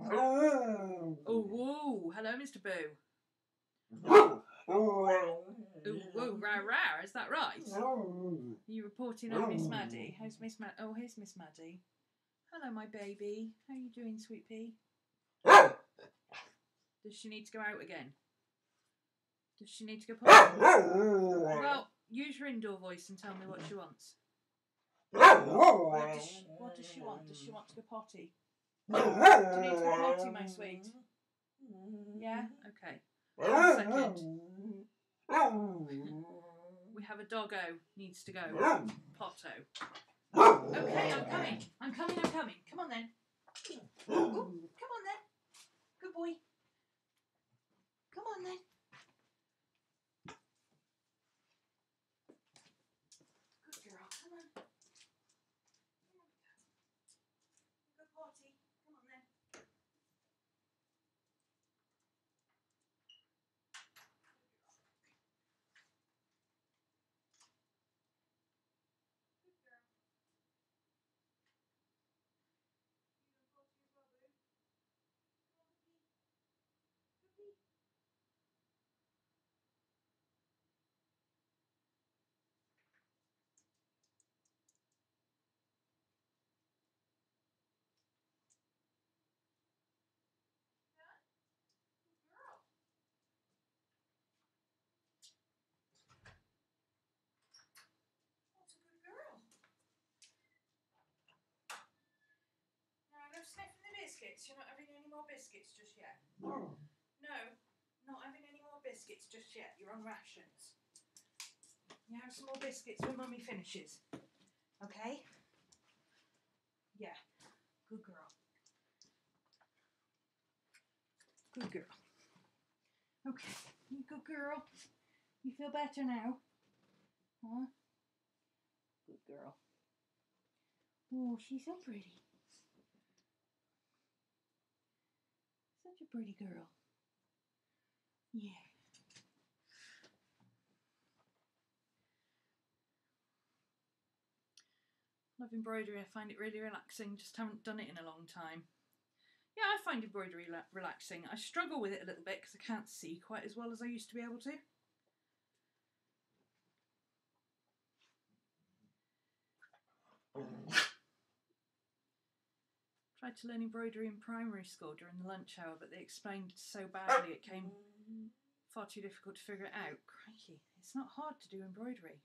Oh, whoa! Hello, Mr. Boo. Oh, whoa, rah, rah, is that right? Are you reporting on Miss Maddie? How's Miss Maddie? Oh, here's Miss Maddie. Hello, my baby. How are you doing, sweet pea? Does she need to go out again? Does she need to go potty? Well, use your indoor voice and tell me what she wants. What does she want? Does she want to go potty? Do you need to go potty, my sweet? Yeah? Okay. 1 second. We have a doggo needs to go. Potto. Okay, I'm coming. I'm coming. Come on then. Ooh, come on then. Good boy. Come on then. Good girl. Come on. Good potty. Come on then. Sniffing the biscuits. You're not having any more biscuits just yet. No, not having any more biscuits just yet. You're on rations. You have some more biscuits when Mummy finishes. Okay? Yeah. Good girl. Good girl. Okay. You good girl. You feel better now? Huh? Good girl. Oh, she's so pretty. Such a pretty girl. Yeah. Love embroidery. I find it really relaxing. Just haven't done it in a long time. Yeah, I find embroidery relaxing. I struggle with it a little bit because I can't see quite as well as I used to be able to. Tried to learn embroidery in primary school during the lunch hour, but they explained it so badly it came far too difficult to figure it out. Crikey, it's not hard to do embroidery.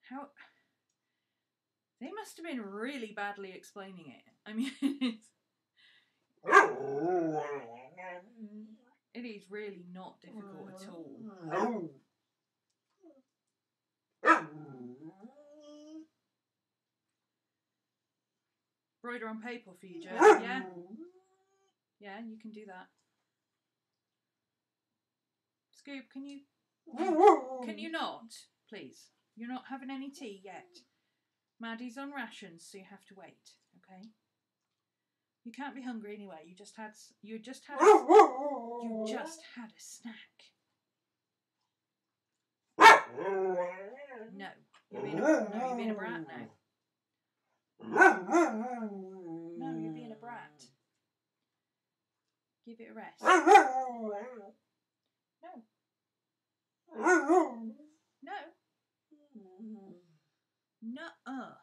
How... They must have been really badly explaining it. I mean, it is really not difficult at all. Embroider on paper for you, Joe. Yeah? Yeah, you can do that. Scoop, can you not, please? You're not having any tea yet. Maddie's on rations, so you have to wait, okay? You can't be hungry anyway. You just had a snack. No, you're being a brat now. No, you're being a brat. Give it a rest. No. No. Nuh-uh.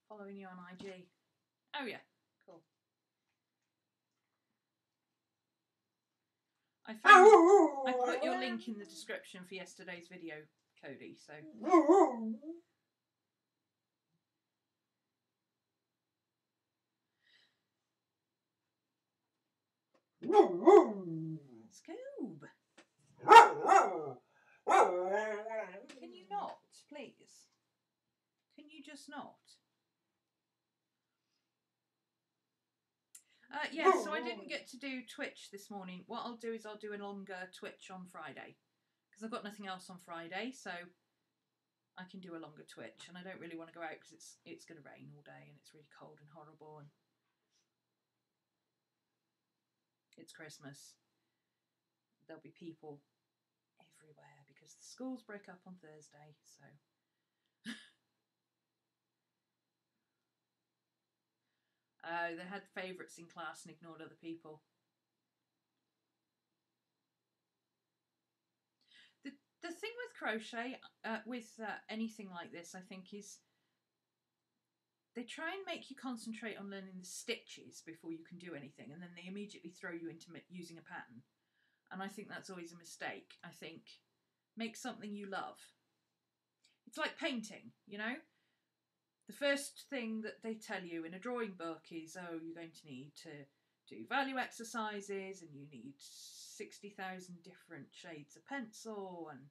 Following you on IG. Oh yeah, cool. I put your link in the description for yesterday's video, Cody, so... Scoob! Can you not, please? Can you just not? Yeah, so I didn't get to do Twitch this morning. What I'll do is I'll do a longer Twitch on Friday. Because I've got nothing else on Friday, so I can do a longer Twitch. And I don't really want to go out because it's going to rain all day and it's really cold and horrible. And it's Christmas. There'll be people everywhere because the schools break up on Thursday, so... They had favourites in class and ignored other people. The thing with crochet, with anything like this, I think, is they try and make you concentrate on learning the stitches before you can do anything, and then they immediately throw you into using a pattern. And I think that's always a mistake. I think, make something you love. It's like painting, you know? The first thing that they tell you in a drawing book is, oh, you're going to need to do value exercises and you need 60,000 different shades of pencil and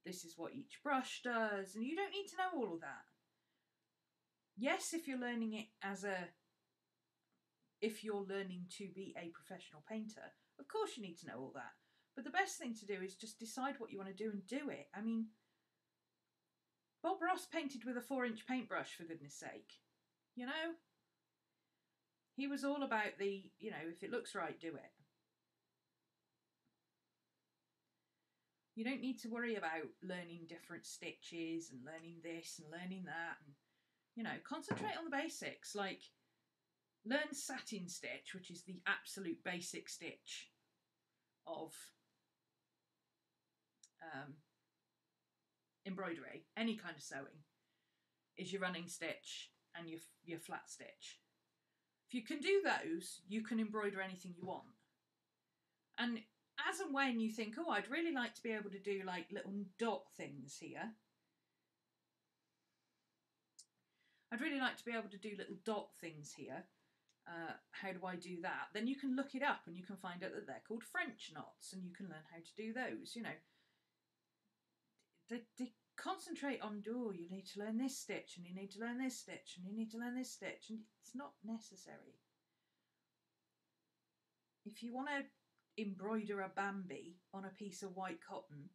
this is what each brush does, and you don't need to know all of that. Yes, if you're learning it if you're learning to be a professional painter, of course you need to know all that. But the best thing to do is just decide what you want to do and do it. I mean, Bob Ross painted with a 4-inch paintbrush, for goodness sake. You know? He was all about the, you know, if it looks right, do it. You don't need to worry about learning different stitches and learning this and learning that. And, you know, concentrate on the basics. Like, learn satin stitch, which is the absolute basic stitch of embroidery. Any kind of sewing is your running stitch and your flat stitch. If you can do those, you can embroider anything you want. And as and when you think, oh, I'd really like to be able to do like little dot things here. I'd really like to be able to do little dot things here. How do I do that? Then you can look it up and you can find out that they're called French knots and you can learn how to do those, you know. They concentrate on, oh, you need to learn this stitch and you need to learn this stitch and you need to learn this stitch, and it's not necessary. If you want to embroider a Bambi on a piece of white cotton,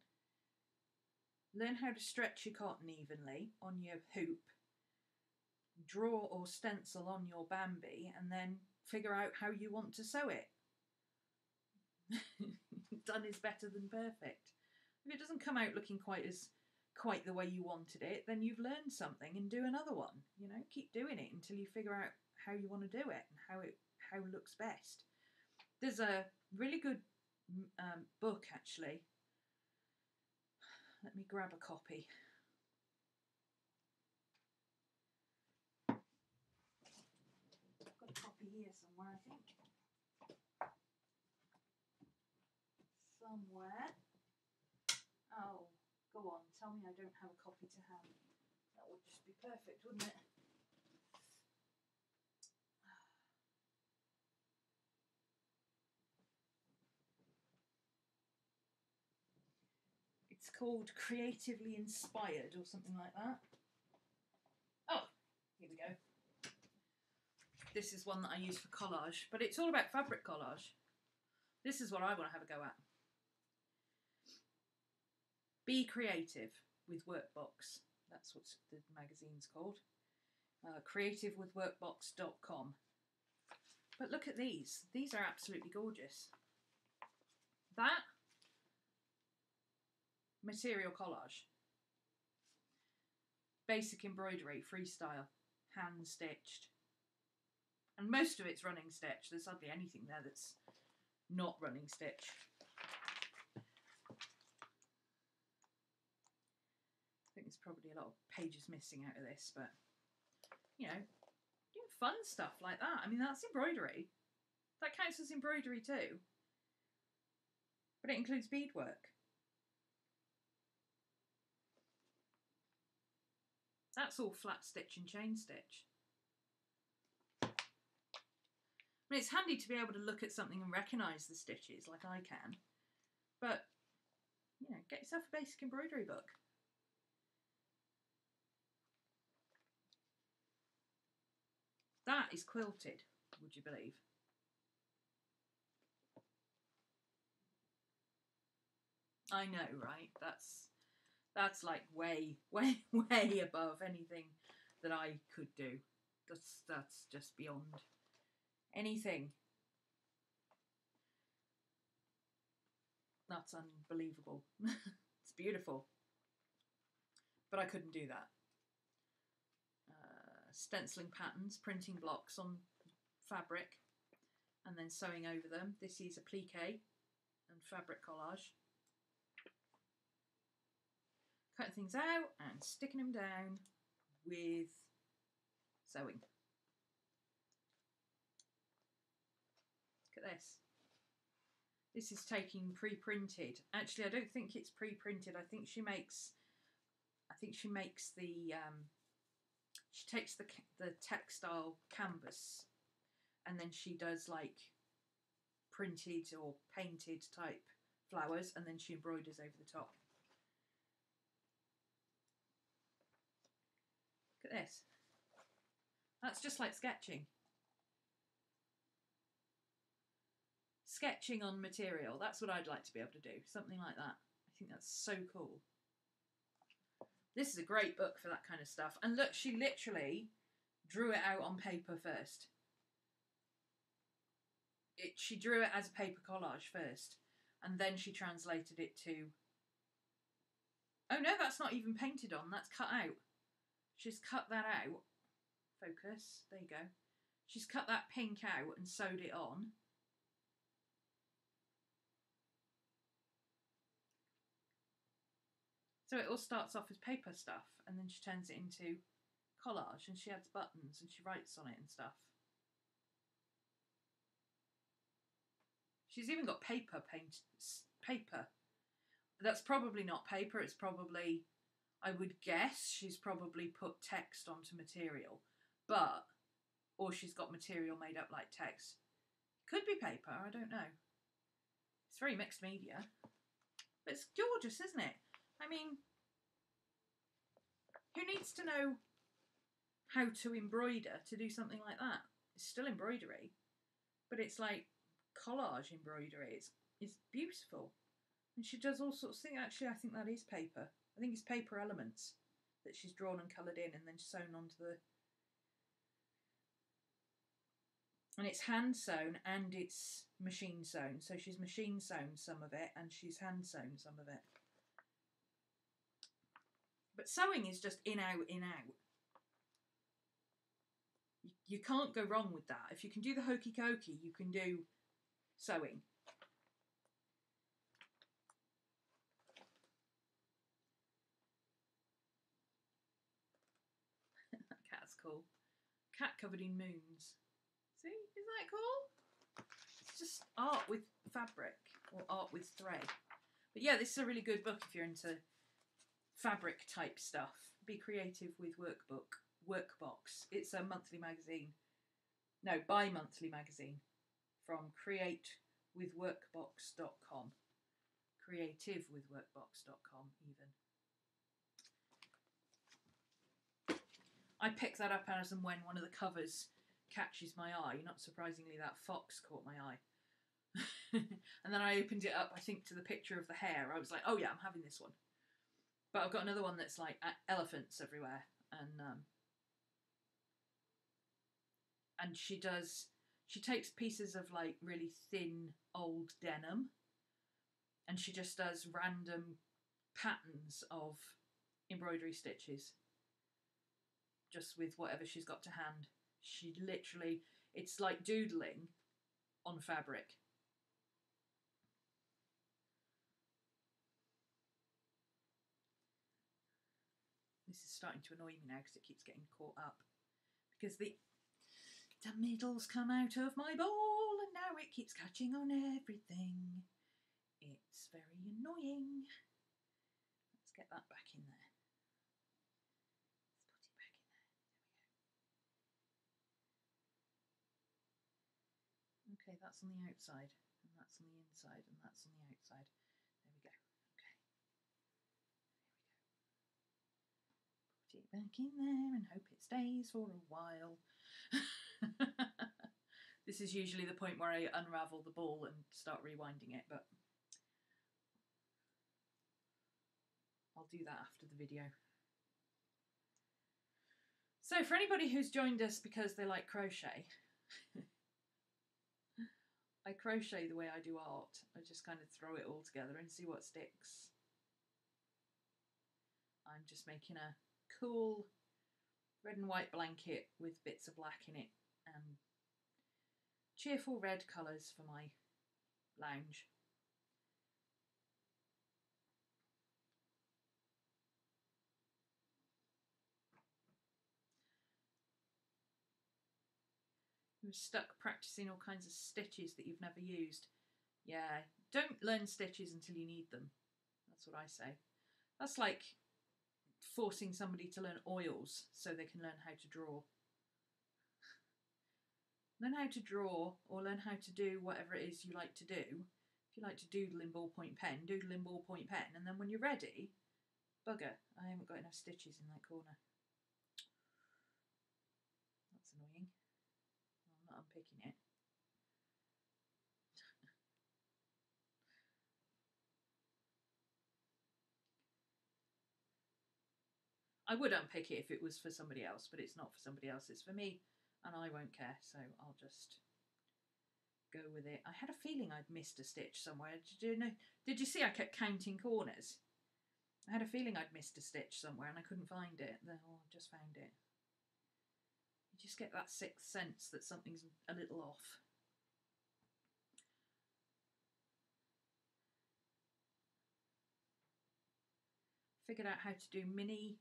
learn how to stretch your cotton evenly on your hoop, draw or stencil on your Bambi, and then figure out how you want to sew it. Done is better than perfect. If it doesn't come out looking quite the way you wanted it, then you've learned something, and do another one. You know, keep doing it until you figure out how you want to do it and how it looks best. There's a really good book, actually. Let me grab a copy. I've got a copy here somewhere, I think. Somewhere. Oh, go on, tell me I don't have a copy to hand. That would just be perfect, wouldn't it? It's called Creatively Inspired or something like that. Oh, here we go. This is one that I use for collage, but it's all about fabric collage. This is what I want to have a go at. Be creative with Workbox. That's what the magazine's called. creativewithworkbox.com. But look at these. These are absolutely gorgeous. That material collage. Basic embroidery, freestyle, hand stitched. And most of it's running stitch. There's hardly anything there that's not running stitch. I think there's probably a lot of pages missing out of this, but you know, do fun stuff like that. I mean, that's embroidery. That counts as embroidery too. But it includes beadwork. That's all flat stitch and chain stitch. I mean, it's handy to be able to look at something and recognise the stitches like I can. But, you know, get yourself a basic embroidery book. That is quilted, would you believe? I know, right? That's like way above anything that I could do. That's just beyond anything. That's unbelievable. It's beautiful. But I couldn't do that. Stenciling patterns, printing blocks on fabric, and then sewing over them. This is applique and fabric collage. Cutting things out and sticking them down with sewing. Look at this. This is taking pre-printed. Actually, I don't think it's pre-printed. I think she makes the she takes the textile canvas and then she does like printed or painted type flowers, and then she embroiders over the top. Look at this. That's just like sketching. Sketching on material. That's what I'd like to be able to do. Something like that. I think that's so cool. This is a great book for that kind of stuff. And look, she literally drew it out on paper first. She drew it as a paper collage first, and then she translated it to... Oh no, that's not even painted on, that's cut out. She's cut that out. Focus, there you go. She's cut that pink out and sewed it on. So it all starts off as paper stuff, and then she turns it into collage, and she adds buttons, and she writes on it and stuff. She's even got paper. That's probably not paper, it's probably, I would guess, she's probably put text onto material. But, or she's got material made up like text. Could be paper, I don't know. It's very mixed media. But it's gorgeous, isn't it? I mean, who needs to know how to embroider to do something like that? It's still embroidery, but it's like collage embroidery. It's beautiful. And she does all sorts of things. Actually, I think that is paper. I think it's paper elements that she's drawn and coloured in and then sewn onto the... And it's hand sewn and it's machine sewn. So she's machine sewn some of it and she's hand sewn some of it. But sewing is just in, out, in, out. You can't go wrong with that. If you can do the hokey cokey, you can do sewing. That cat's cool. Cat covered in moons. See, isn't that cool? It's just art with fabric or art with thread. But yeah, this is a really good book if you're into fabric type stuff. Be creative with Workbox. It's a monthly magazine. No, bi-monthly magazine from createwithworkbox.com. Creativewithworkbox.com even. I picked that up as and when one of the covers catches my eye. Not surprisingly, that fox caught my eye. And then I opened it up, I think, to the picture of the hare. I was like, oh yeah, I'm having this one. But I've got another one that's like elephants everywhere. And she takes pieces of like really thin old denim and she just does random patterns of embroidery stitches just with whatever she's got to hand. She literally, it's like doodling on fabric. This is starting to annoy me now because it keeps getting caught up. Because the middle's come out of my ball and now it keeps catching on everything. It's very annoying. Let's get that back in there. Let's put it back in there. There we go. Okay, that's on the outside, and that's on the inside, and that's on the outside. There we go. Okay. There we go. Put it back in there and hope it stays for a while. This is usually the point where I unravel the ball and start rewinding it, but I'll do that after the video. So for anybody who's joined us because they like crochet, I crochet the way I do art. I just kind of throw it all together and see what sticks. I'm just making a cool red and white blanket with bits of black in it and cheerful red colours for my lounge. You're stuck practicing all kinds of stitches that you've never used. Yeah, don't learn stitches until you need them. That's what I say. That's like forcing somebody to learn oils so they can learn how to draw. Learn how to draw or learn how to do whatever it is you like to do. If you like to doodle in ballpoint pen, doodle in ballpoint pen, and then when you're ready, bugger, I haven't got enough stitches in that corner. That's annoying. I'm not unpicking it. I would unpick it if it was for somebody else, but it's not for somebody else, it's for me, and I won't care, so I'll just go with it. I had a feeling I'd missed a stitch somewhere. Did you see I kept counting corners? I had a feeling I'd missed a stitch somewhere and I couldn't find it. Oh, I just found it. You just get that sixth sense that something's a little off. Figured out how to do mini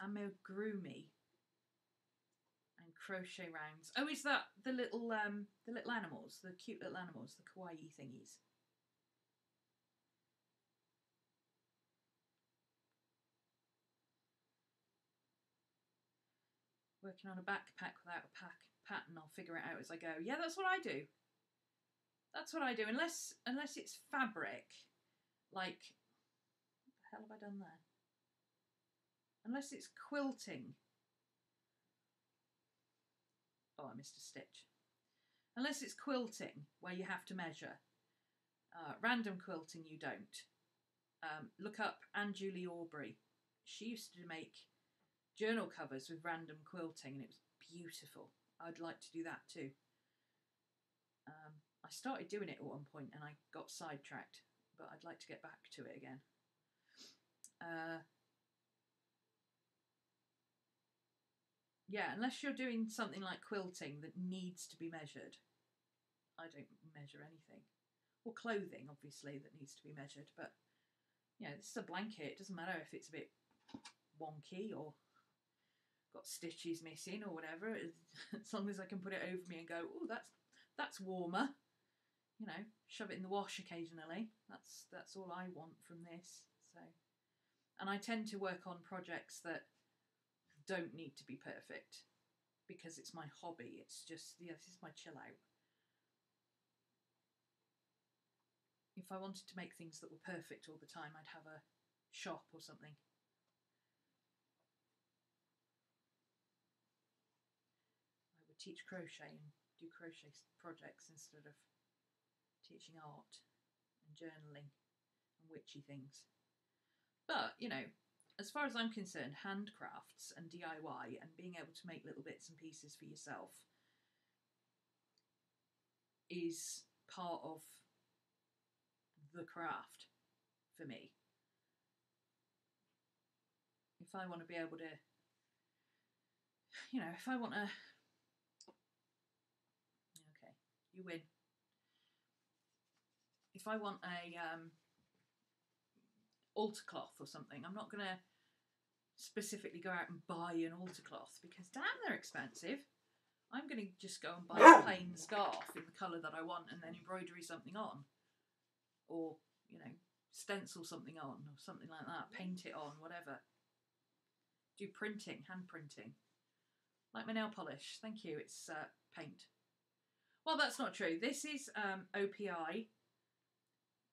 amigurumi and crochet rounds. Oh, is that the little animals, the cute little animals, the kawaii thingies? Working on a backpack without a pattern, I'll figure it out as I go. Yeah, that's what I do. That's what I do. Unless it's fabric, like, what the hell have I done there? Unless it's quilting. Oh, I missed a stitch. Unless it's quilting, where you have to measure. Random quilting, you don't. look up Anne Julie Aubrey. She used to make journal covers with random quilting, and it was beautiful. I'd like to do that too. I started doing it at one point and I got sidetracked, but I'd like to get back to it again. Yeah, unless you're doing something like quilting that needs to be measured. I don't measure anything. Or clothing, obviously, that needs to be measured. But, you know, this is a blanket. It doesn't matter if it's a bit wonky or got stitches missing or whatever. As long as I can put it over me and go, oh, that's warmer. You know, shove it in the wash occasionally. That's all I want from this. So, and I tend to work on projects that don't need to be perfect because it's my hobby. It's just, yeah, this is my chill out. If I wanted to make things that were perfect all the time, I'd have a shop or something. I would teach crochet and do crochet projects instead of teaching art and journaling and witchy things. But, you know, as far as I'm concerned, handcrafts and DIY and being able to make little bits and pieces for yourself is part of the craft for me. If I want to be able to, you know, if I want to, okay, you win. If I want a altar cloth or something, I'm not going to specifically go out and buy an altar cloth because damn, they're expensive. I'm going to just go and buy a plain scarf in the colour that I want and then embroidery something on. Or, you know, stencil something on or something like that. Paint it on, whatever. Do printing, hand printing. Like my nail polish. Thank you, it's paint. Well, that's not true. This is OPI.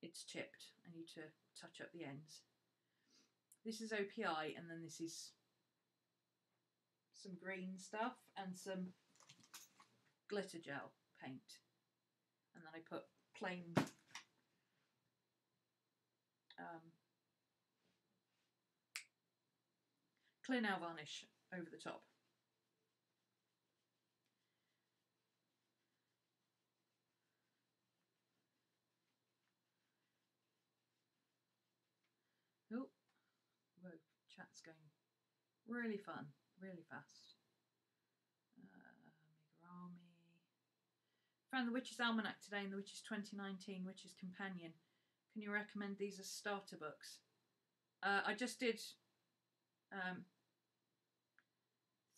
It's chipped. I need to touch up the ends. This is OPI, and then this is some green stuff and some glitter gel paint. And then I put plain clear nail varnish over the top. Oh, whoa, chat's going really fun, really fast. Found the Witch's Almanac today and the Witch's 2019 Witch's Companion. Can you recommend these as starter books? I just did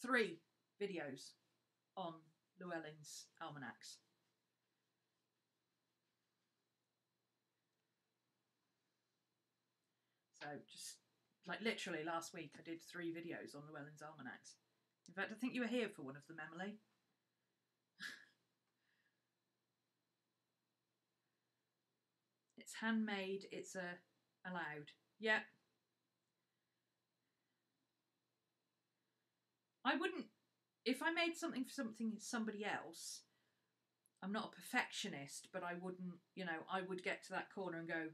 3 videos on Llewellyn's almanacs. So just like literally last week I did 3 videos on Llewellyn's almanacs. In fact, I think you were here for one of them, Emily. It's handmade, it's allowed. Yeah. I wouldn't, if I made something for somebody else, I'm not a perfectionist, but I wouldn't, you know, I would get to that corner and go,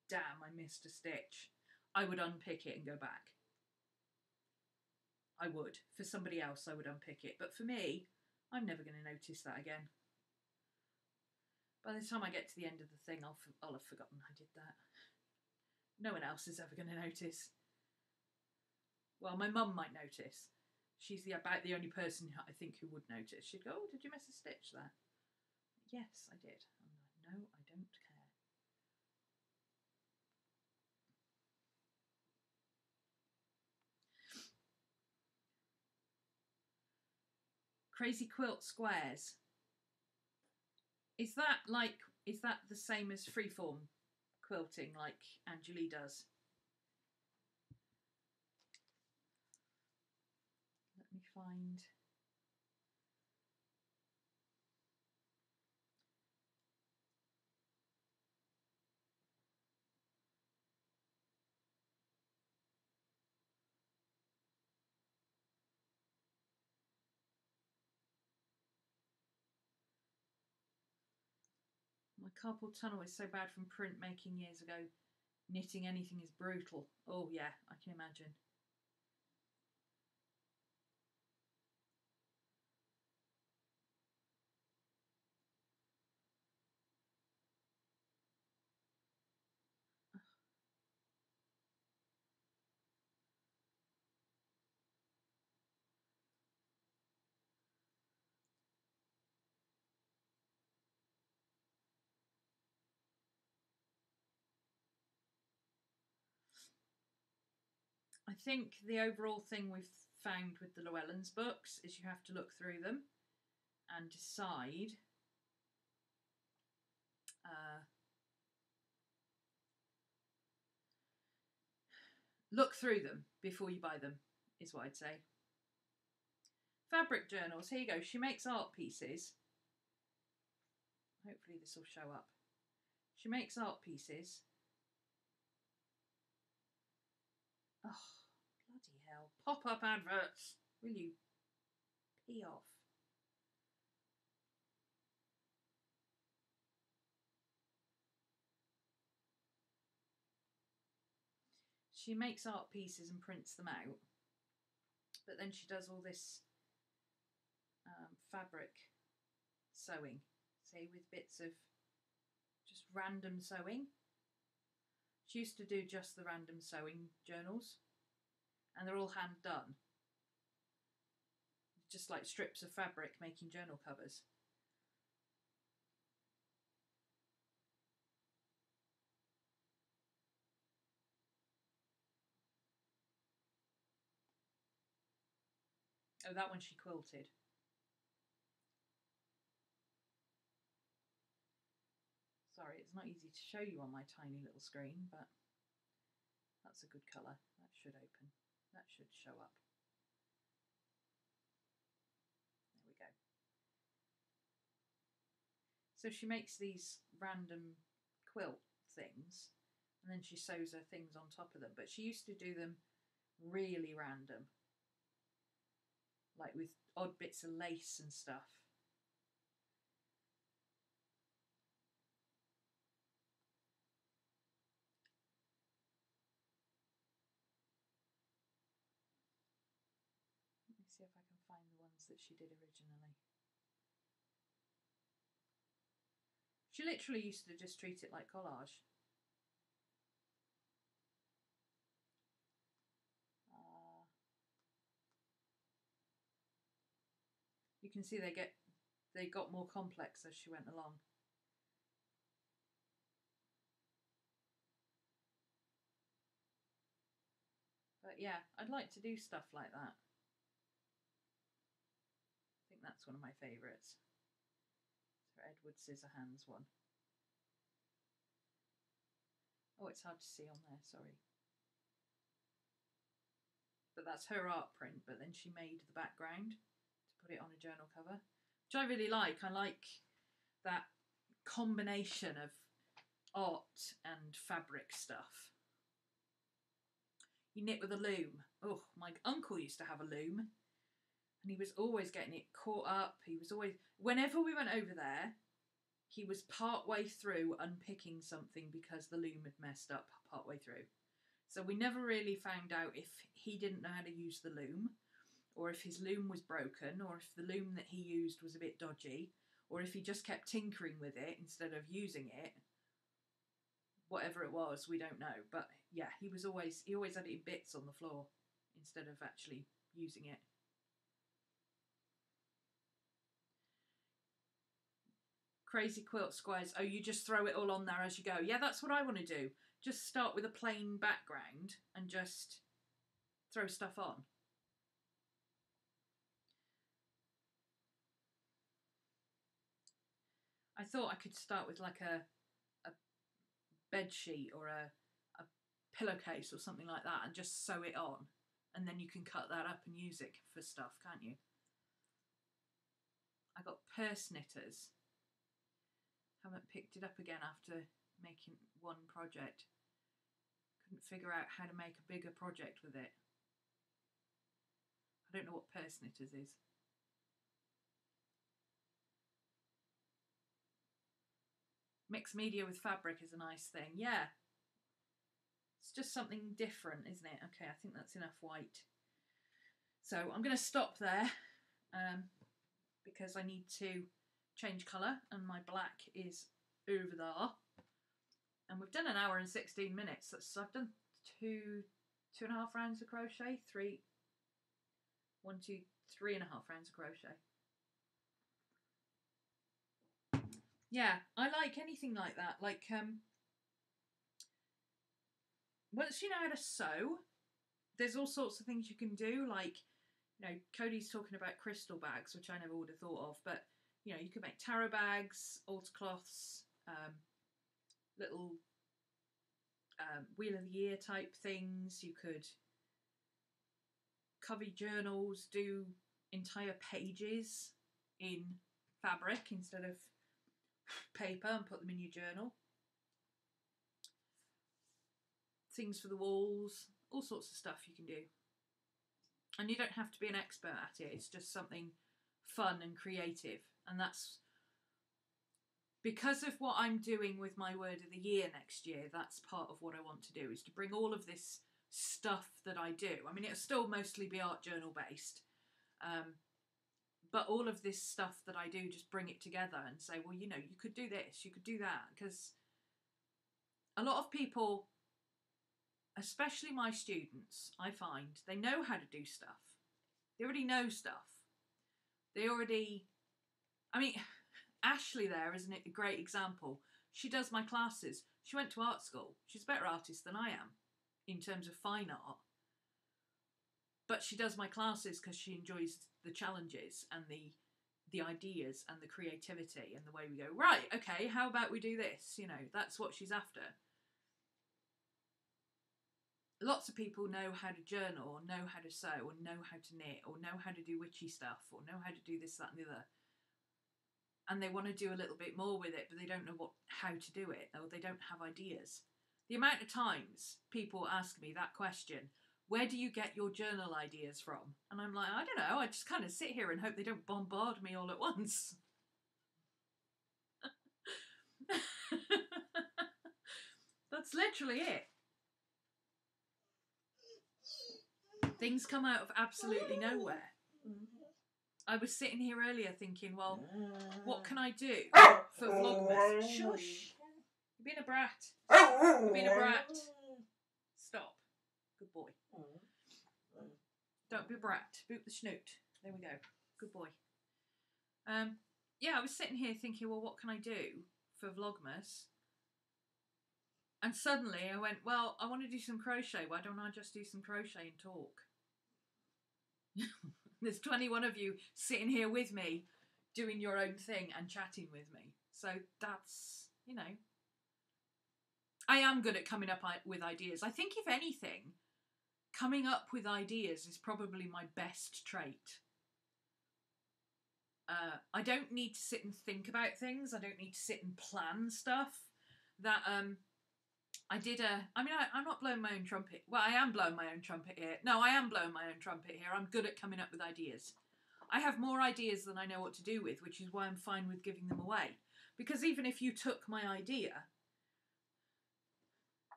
damn, I missed a stitch. I would unpick it and go back. I would. For somebody else, I would unpick it. But for me, I'm never going to notice that again. By the time I get to the end of the thing, I'll have forgotten I did that. No one else is ever going to notice. Well, my mum might notice. She's about the only person I think who would notice. She'd go, oh, did you miss a stitch there? Yes, I did. I'm like, no, I don't care. Crazy Quilt Squares. Is that the same as freeform quilting like Anjali does? Let me find. My carpal tunnel is so bad from printmaking years ago. Knitting anything is brutal. Oh yeah, I can imagine. I think the overall thing we've found with the Llewellyn's books is you have to look through them and decide look through them before you buy them, is what I'd say. Fabric journals, here you go. She makes art pieces. Hopefully this will show up. She makes art pieces. Oh, bloody hell. Pop-up adverts. Will you pee off? She makes art pieces and prints them out. But then she does all this fabric sewing. Say with bits of just random sewing. She used to do just the random sewing journals. And they're all hand done. Just like strips of fabric making journal covers. Oh, that one she quilted. Sorry, it's not easy to show you on my tiny little screen, but that's a good colour. That should open. That should show up. There we go. So she makes these random quilt things, and then she sews her things on top of them. But she used to do them really random, like with odd bits of lace and stuff. Let me see if I can find the ones that she did originally. She literally used to just treat it like collage. You can see they got more complex as she went along. But yeah, I'd like to do stuff like that. I think that's one of my favourites. It's her Edward Scissorhands one. Oh, it's hard to see on there, sorry. But that's her art print, but then she made the background to put it on a journal cover, which I really like. I like that combination of art and fabric stuff. You knit with a loom. Oh, my uncle used to have a loom, and he was always getting it caught up. He was always, whenever we went over there, he was part way through unpicking something because the loom had messed up part way through. So we never really found out if he didn't know how to use the loom, or if his loom was broken, or if the loom that he used was a bit dodgy, or if he just kept tinkering with it instead of using it. Whatever it was, we don't know. But yeah, he always had it in bits on the floor instead of actually using it. Crazy quilt squares. Oh, you just throw it all on there as you go. Yeah, that's what I want to do. Just start with a plain background and just throw stuff on. I thought I could start with like a bed sheet or a pillowcase or something like that and just sew it on, and then you can cut that up and use it for stuff, can't you? I got purse knitters. Haven't picked it up again after making one project. Couldn't figure out how to make a bigger project with it. I don't know what purse knitters is. Mixed media with fabric is a nice thing. Yeah. It's just something different, isn't it? Okay, I think that's enough white. So I'm going to stop there because I need to change colour and my black is over there. And we've done 1 hour and 16 minutes. So I've done two and a half rounds of crochet, 3 and a half rounds of crochet. Yeah, I like anything like that. Like, once you know how to sew, there's all sorts of things you can do. Like, you know, Cody's talking about crystal bags, which I never would have thought of. But, you know, you could make tarot bags, altar cloths, little Wheel of the Year type things. You could cover journals, do entire pages in fabric instead of paper and put them in your journal. Things for the walls, all sorts of stuff you can do. And you don't have to be an expert at it, it's just something fun and creative. And that's because of what I'm doing with my word of the year next year. That's part of what I want to do, is to bring all of this stuff that I do. I mean, it'll still mostly be art journal based, but all of this stuff that I do, just bring it together and say, well, you know, you could do this, you could do that. Because a lot of people, especially my students, I find they know how to do stuff. They already know stuff. They already, I mean, Ashley there isn't it a great example? She does my classes. She went to art school. She's a better artist than I am in terms of fine art. But she does my classes because she enjoys the challenges and the ideas and the creativity and the way we go, right, okay, how about we do this? You know, that's what she's after. Lots of people know how to journal, or know how to sew, or know how to knit, or know how to do witchy stuff, or know how to do this, that and the other. And they want to do a little bit more with it, but they don't know how to do it, or they don't have ideas. The amount of times people ask me that question, where do you get your journal ideas from? And I'm like, I don't know, I just kind of sit here and hope they don't bombard me all at once. That's literally it. Things come out of absolutely nowhere. I was sitting here earlier thinking, well, what can I do for Vlogmas? Shush! You're being a brat. You're being a brat. Stop. Good boy. Don't be a brat. Boot the snoot. There we go. Good boy. Yeah, I was sitting here thinking, well, what can I do for Vlogmas? And suddenly I went, well, I want to do some crochet. Why don't I just do some crochet and talk? There's 21 of you sitting here with me doing your own thing and chatting with me. So that's, you know, I am good at coming up with ideas. I think if anything, coming up with ideas is probably my best trait. I don't need to sit and think about things. I don't need to sit and plan stuff. That I'm not blowing my own trumpet. Well, I am blowing my own trumpet here. No, I am blowing my own trumpet here. I'm good at coming up with ideas. I have more ideas than I know what to do with, which is why I'm fine with giving them away. Because even if you took my idea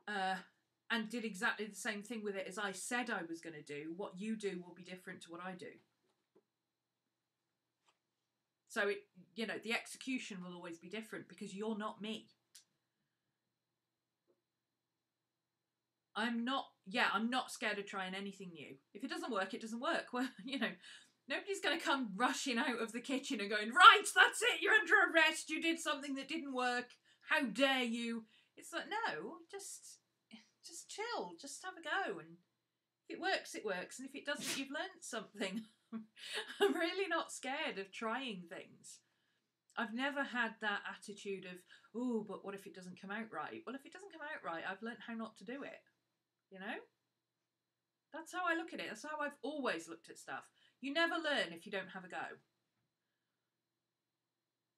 and did exactly the same thing with it as I said I was going to do, what you do will be different to what I do. So, you know, the execution will always be different because you're not me. I'm not scared of trying anything new. If it doesn't work, it doesn't work. Well, you know, nobody's going to come rushing out of the kitchen and going, right, that's it, you're under arrest, you did something that didn't work, how dare you? It's like, no, just chill, just have a go, and if it works, it works, and if it doesn't, you've learnt something. I'm really not scared of trying things. I've never had that attitude of, oh, but what if it doesn't come out right? Well, if it doesn't come out right, I've learnt how not to do it. You know? That's how I look at it. That's how I've always looked at stuff. You never learn if you don't have a go.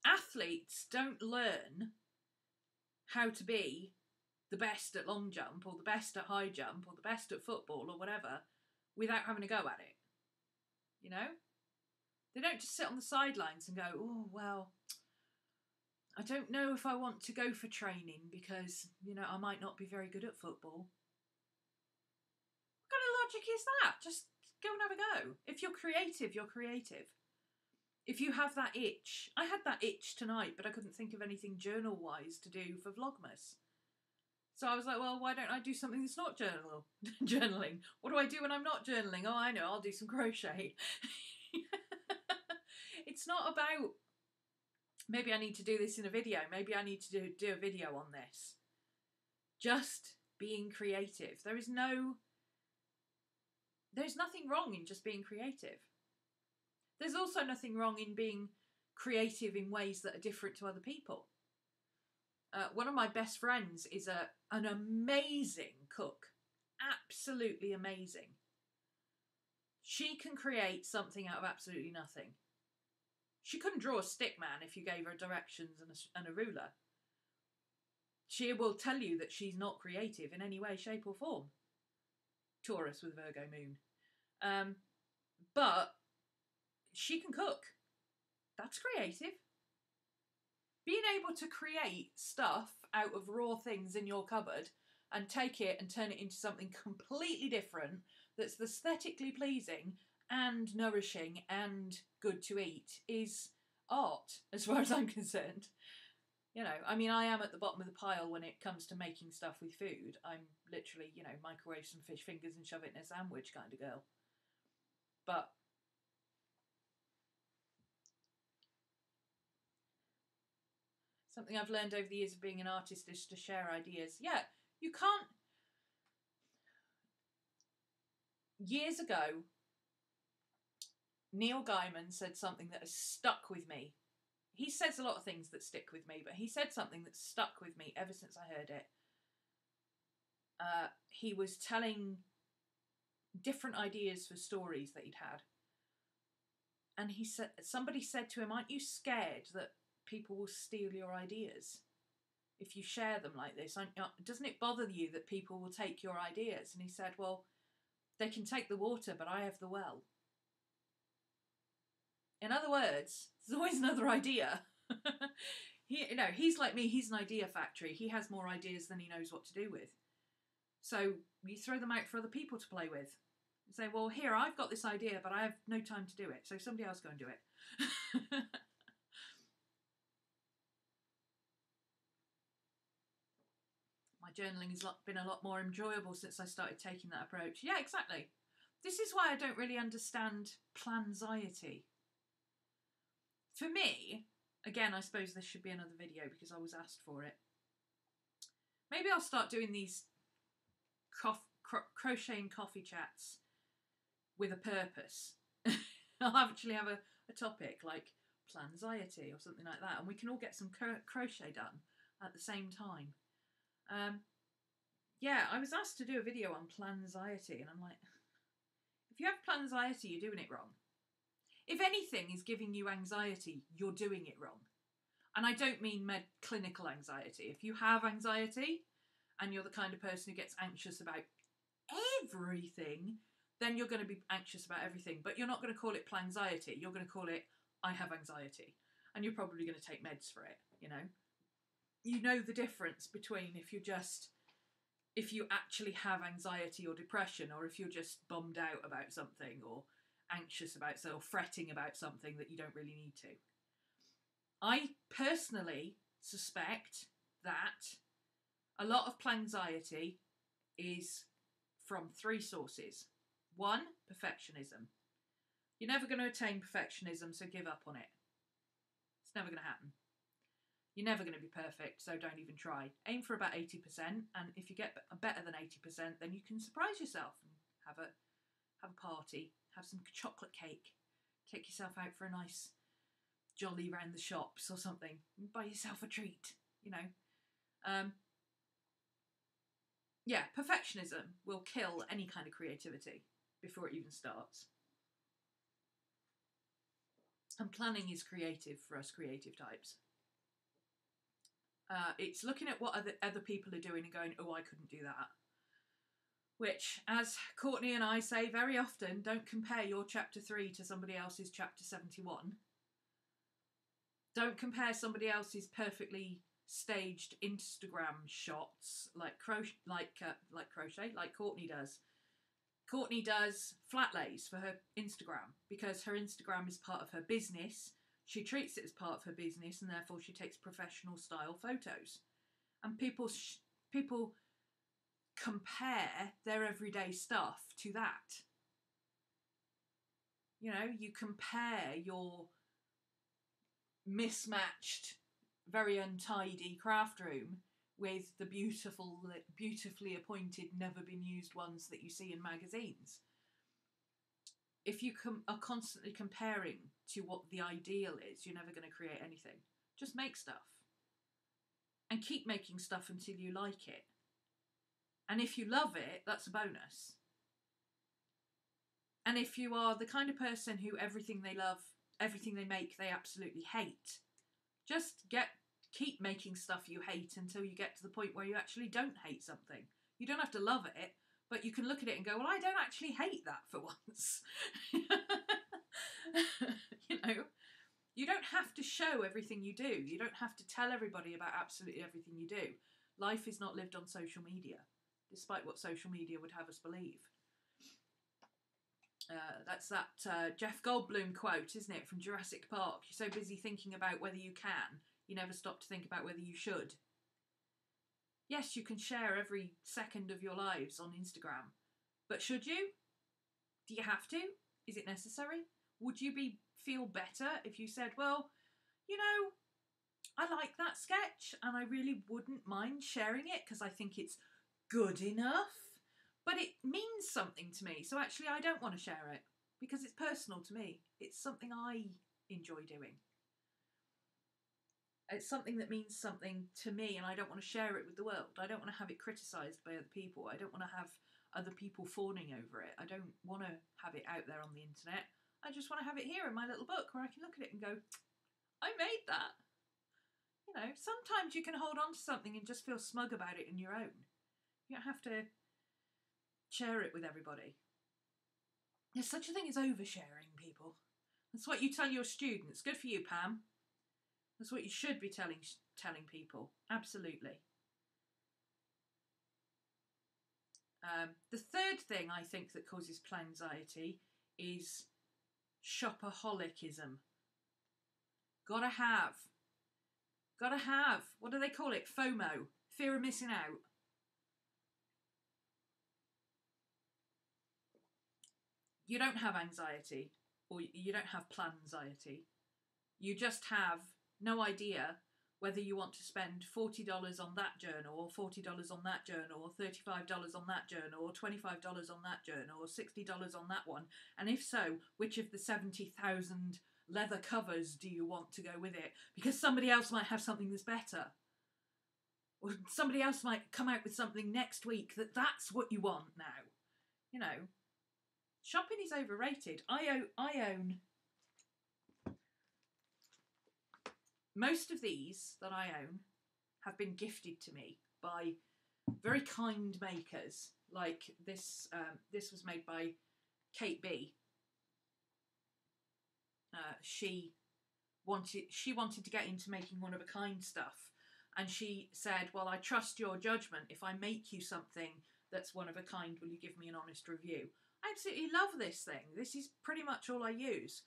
Athletes don't learn how to be the best at long jump or the best at high jump or the best at football or whatever without having a go at it. You know? They don't just sit on the sidelines and go, oh, well, I don't know if I want to go for training because, you know, I might not be very good at football. logic is that? Just go and have a go. If you're creative, you're creative. If you have that itch, I had that itch tonight, but I couldn't think of anything journal-wise to do for Vlogmas. So I was like, well, why don't I do something that's not journaling? What do I do when I'm not journaling? Oh, I know, I'll do some crochet. It's not about, maybe I need to do this in a video. Maybe I need to do a video on this. Just being creative. There's nothing wrong in just being creative. There's also nothing wrong in being creative in ways that are different to other people. One of my best friends is an amazing cook. Absolutely amazing. She can create something out of absolutely nothing. She couldn't draw a stick man if you gave her directions and a ruler. She will tell you that she's not creative in any way, shape or form. Taurus with Virgo moon. But she can cook. That's creative. Being able to create stuff out of raw things in your cupboard and take it and turn it into something completely different that's aesthetically pleasing and nourishing and good to eat is art, as far as I'm concerned. You know, I mean, I am at the bottom of the pile when it comes to making stuff with food. I'm literally, you know, microwave some fish fingers and shove it in a sandwich kind of girl. But something I've learned over the years of being an artist is to share ideas. Yeah, you can't... Years ago, Neil Gaiman said something that has stuck with me. He says a lot of things that stick with me, but he said something that stuck with me ever since I heard it. He was telling different ideas for stories that he'd had. And he said, somebody said to him, aren't you scared that people will steal your ideas if you share them like this? Doesn't it bother you that people will take your ideas? And he said, well, they can take the water, but I have the well. In other words, there's always another idea. He's like me, he's an idea factory. He has more ideas than he knows what to do with. So you throw them out for other people to play with. You say, well, here, I've got this idea, but I have no time to do it. So somebody else go and do it. My journaling has been a lot more enjoyable since I started taking that approach. Yeah, exactly. This is why I don't really understand planxiety. For me, again, I suppose this should be another video because I was asked for it. Maybe I'll start doing these crocheting coffee chats with a purpose. I'll actually have a topic like planxiety or something like that, and we can all get some crochet done at the same time. Yeah, I was asked to do a video on planxiety, and I'm like, if you have planxiety, you're doing it wrong. If anything is giving you anxiety, you're doing it wrong. And I don't mean clinical anxiety. If you have anxiety and you're the kind of person who gets anxious about everything, then you're going to be anxious about everything. But you're not going to call it planxiety. You're going to call it, I have anxiety. And you're probably going to take meds for it, you know. You know the difference between if you actually have anxiety or depression, or if you're just bummed out about something or anxious about something or fretting about something that you don't really need to. I personally suspect that a lot of planxiety is from 3 sources. 1, perfectionism. You're never going to attain perfectionism, so give up on it. It's never going to happen. You're never going to be perfect, so don't even try. Aim for about 80%, and if you get better than 80%, then you can surprise yourself and have a party, have some chocolate cake, take yourself out for a nice jolly round the shops or something, and buy yourself a treat, you know. Yeah, perfectionism will kill any kind of creativity before it even starts. And planning is creative for us creative types. It's looking at what other people are doing and going, oh, I couldn't do that. Which, as Courtney and I say very often, don't compare your chapter 3 to somebody else's chapter 71. Don't compare somebody else's perfectly staged Instagram shots like Courtney does. Courtney does flat lays for her Instagram because her Instagram is part of her business. She treats it as part of her business, and therefore she takes professional style photos. And people compare their everyday stuff to that. You know, you compare your mismatched, very untidy craft room with the beautifully appointed, never been used ones that you see in magazines. If you are constantly comparing to what the ideal is, you're never going to create anything. Just make stuff. And keep making stuff until you like it. And if you love it, that's a bonus. And if you are the kind of person who everything they love, everything they make, they absolutely hate, just keep making stuff you hate until you get to the point where you actually don't hate something. You don't have to love it, but you can look at it and go, well, I don't actually hate that for once. You know, you don't have to show everything you do. You don't have to tell everybody about absolutely everything you do. Life is not lived on social media, despite what social media would have us believe. That's that Jeff Goldblum quote, isn't it, from Jurassic Park? You're so busy thinking about whether you can, you never stop to think about whether you should. Yes, you can share every second of your lives on Instagram, but should you? Do you have to? Is it necessary? Would you feel better if you said, well, you know, I like that sketch and I really wouldn't mind sharing it because I think it's good enough, but it means something to me, so actually I don't want to share it because it's personal to me. It's something I enjoy doing. It's something that means something to me and I don't want to share it with the world. I don't want to have it criticised by other people. I don't want to have other people fawning over it. I don't want to have it out there on the internet. I just want to have it here in my little book where I can look at it and go, I made that. You know, sometimes you can hold on to something and just feel smug about it in your own. You don't have to share it with everybody. There's such a thing as oversharing, people. That's what you tell your students. Good for you, Pam. That's what you should be telling people. Absolutely. The third thing I think that causes play anxiety is shopaholicism. Gotta have. What do they call it? FOMO. Fear of missing out. You don't have anxiety, or you don't have plan anxiety. You just have no idea whether you want to spend $40 on that journal, or $40 on that journal, or $35 on that journal, or $25 on that journal, or $60 on that one. And if so, which of the 70,000 leather covers do you want to go with it? Because somebody else might have something that's better. Or somebody else might come out with something next week that's what you want now. You know, shopping is overrated. I own most of these that I own have been gifted to me by very kind makers. Like this, this was made by Kate B. She wanted to get into making one-of-a-kind stuff, and she said, well, I trust your judgment. If I make you something that's one-of-a-kind, will you give me an honest review? I absolutely love this thing. This is pretty much all I use.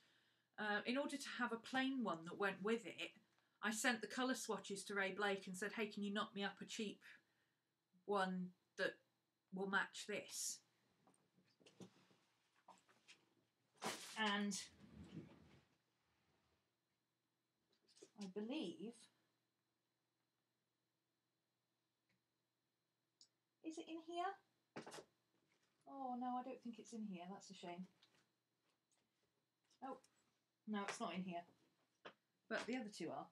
In order to have a plain one that went with it, I sent the colour swatches to Ray Blake and said, hey, can you knock me up a cheap one that will match this? And I believe, is it in here? Oh no, I don't think it's in here. That's a shame. Oh, no, it's not in here. But the other two are.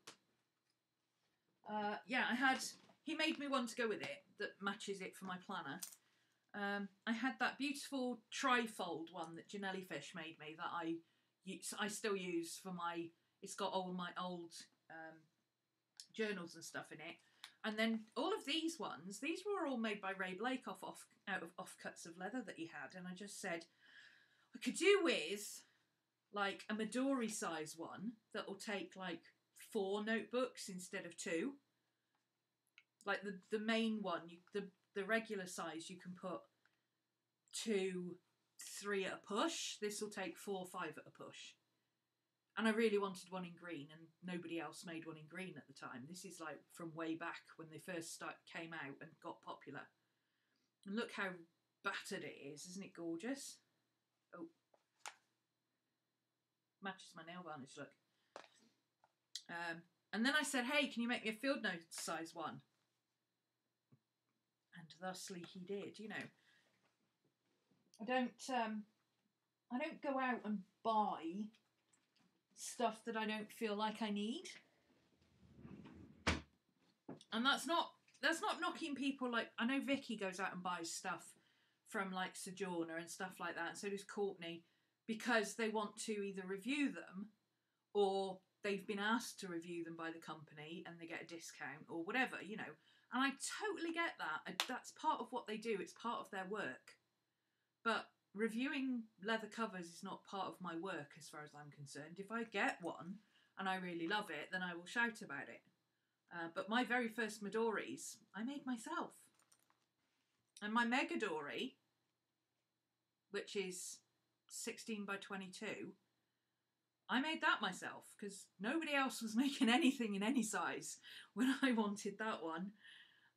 Yeah, he made me one to go with it that matches it for my planner. I had that beautiful trifold one that Janelli Fish made me that I still use for my, it's got all my old journals and stuff in it. And then all of these ones, these were all made by Ray Blake out of offcuts of leather that he had. And I just said, I could do with like a Midori size one that will take like 4 notebooks instead of 2. Like the main one, the regular size, you can put 2 3 at a push. This will take 4 or 5 at a push. And I really wanted one in green, and nobody else made one in green at the time. This is like from way back when they first came out and got popular. And look how battered it is. Isn't it gorgeous? Oh. Matches my nail varnish, look. And then I said, hey, can you make me a field note size one? And thusly he did, you know. I don't go out and buy stuff that I don't feel like I need. And that's not knocking people. Like, I know Vicky goes out and buys stuff from like Sojourner and stuff like that, and so does Courtney, because they want to either review them or they've been asked to review them by the company and they get a discount or whatever, you know. And I totally get that. That's part of what they do. It's part of their work. But reviewing leather covers is not part of my work as far as I'm concerned. If I get one and I really love it, then I will shout about it. But my very first Midori's, I made myself. And my Mega Dory, which is 16 by 22, I made that myself because nobody else was making anything in any size when I wanted that one.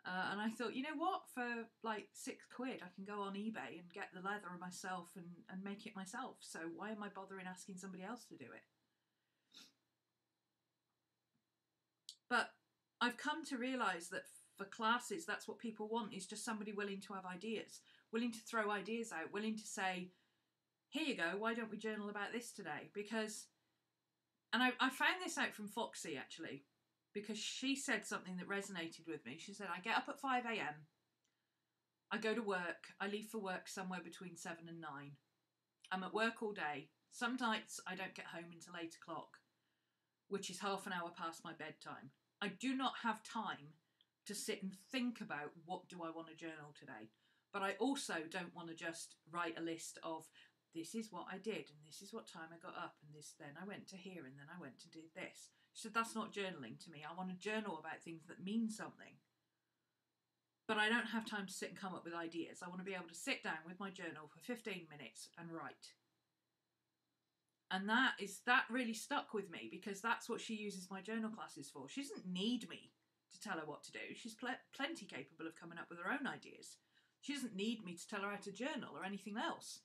And I thought, you know what, for like £6 I can go on eBay and get the leather myself and make it myself. So why am I bothering asking somebody else to do it? But I've come to realise that for classes, that's what people want, is just somebody willing to have ideas, willing to throw ideas out, willing to say, here you go, why don't we journal about this today? Because, and I found this out from Foxy actually, because she said something that resonated with me. She said, I get up at 5 AM, I go to work, I leave for work somewhere between 7 and 9. I'm at work all day. Some nights I don't get home until 8 o'clock, which is half an hour past my bedtime. I do not have time to sit and think about what do I want to journal today. But I also don't want to just write a list of this is what I did and this is what time I got up and this, then I went to here and then I went to do this. She said, that's not journaling to me. I want to journal about things that mean something. But I don't have time to sit and come up with ideas. I want to be able to sit down with my journal for 15 minutes and write. And that really stuck with me, because that's what she uses my journal classes for. She doesn't need me to tell her what to do. She's plenty capable of coming up with her own ideas. She doesn't need me to tell her how to journal or anything else.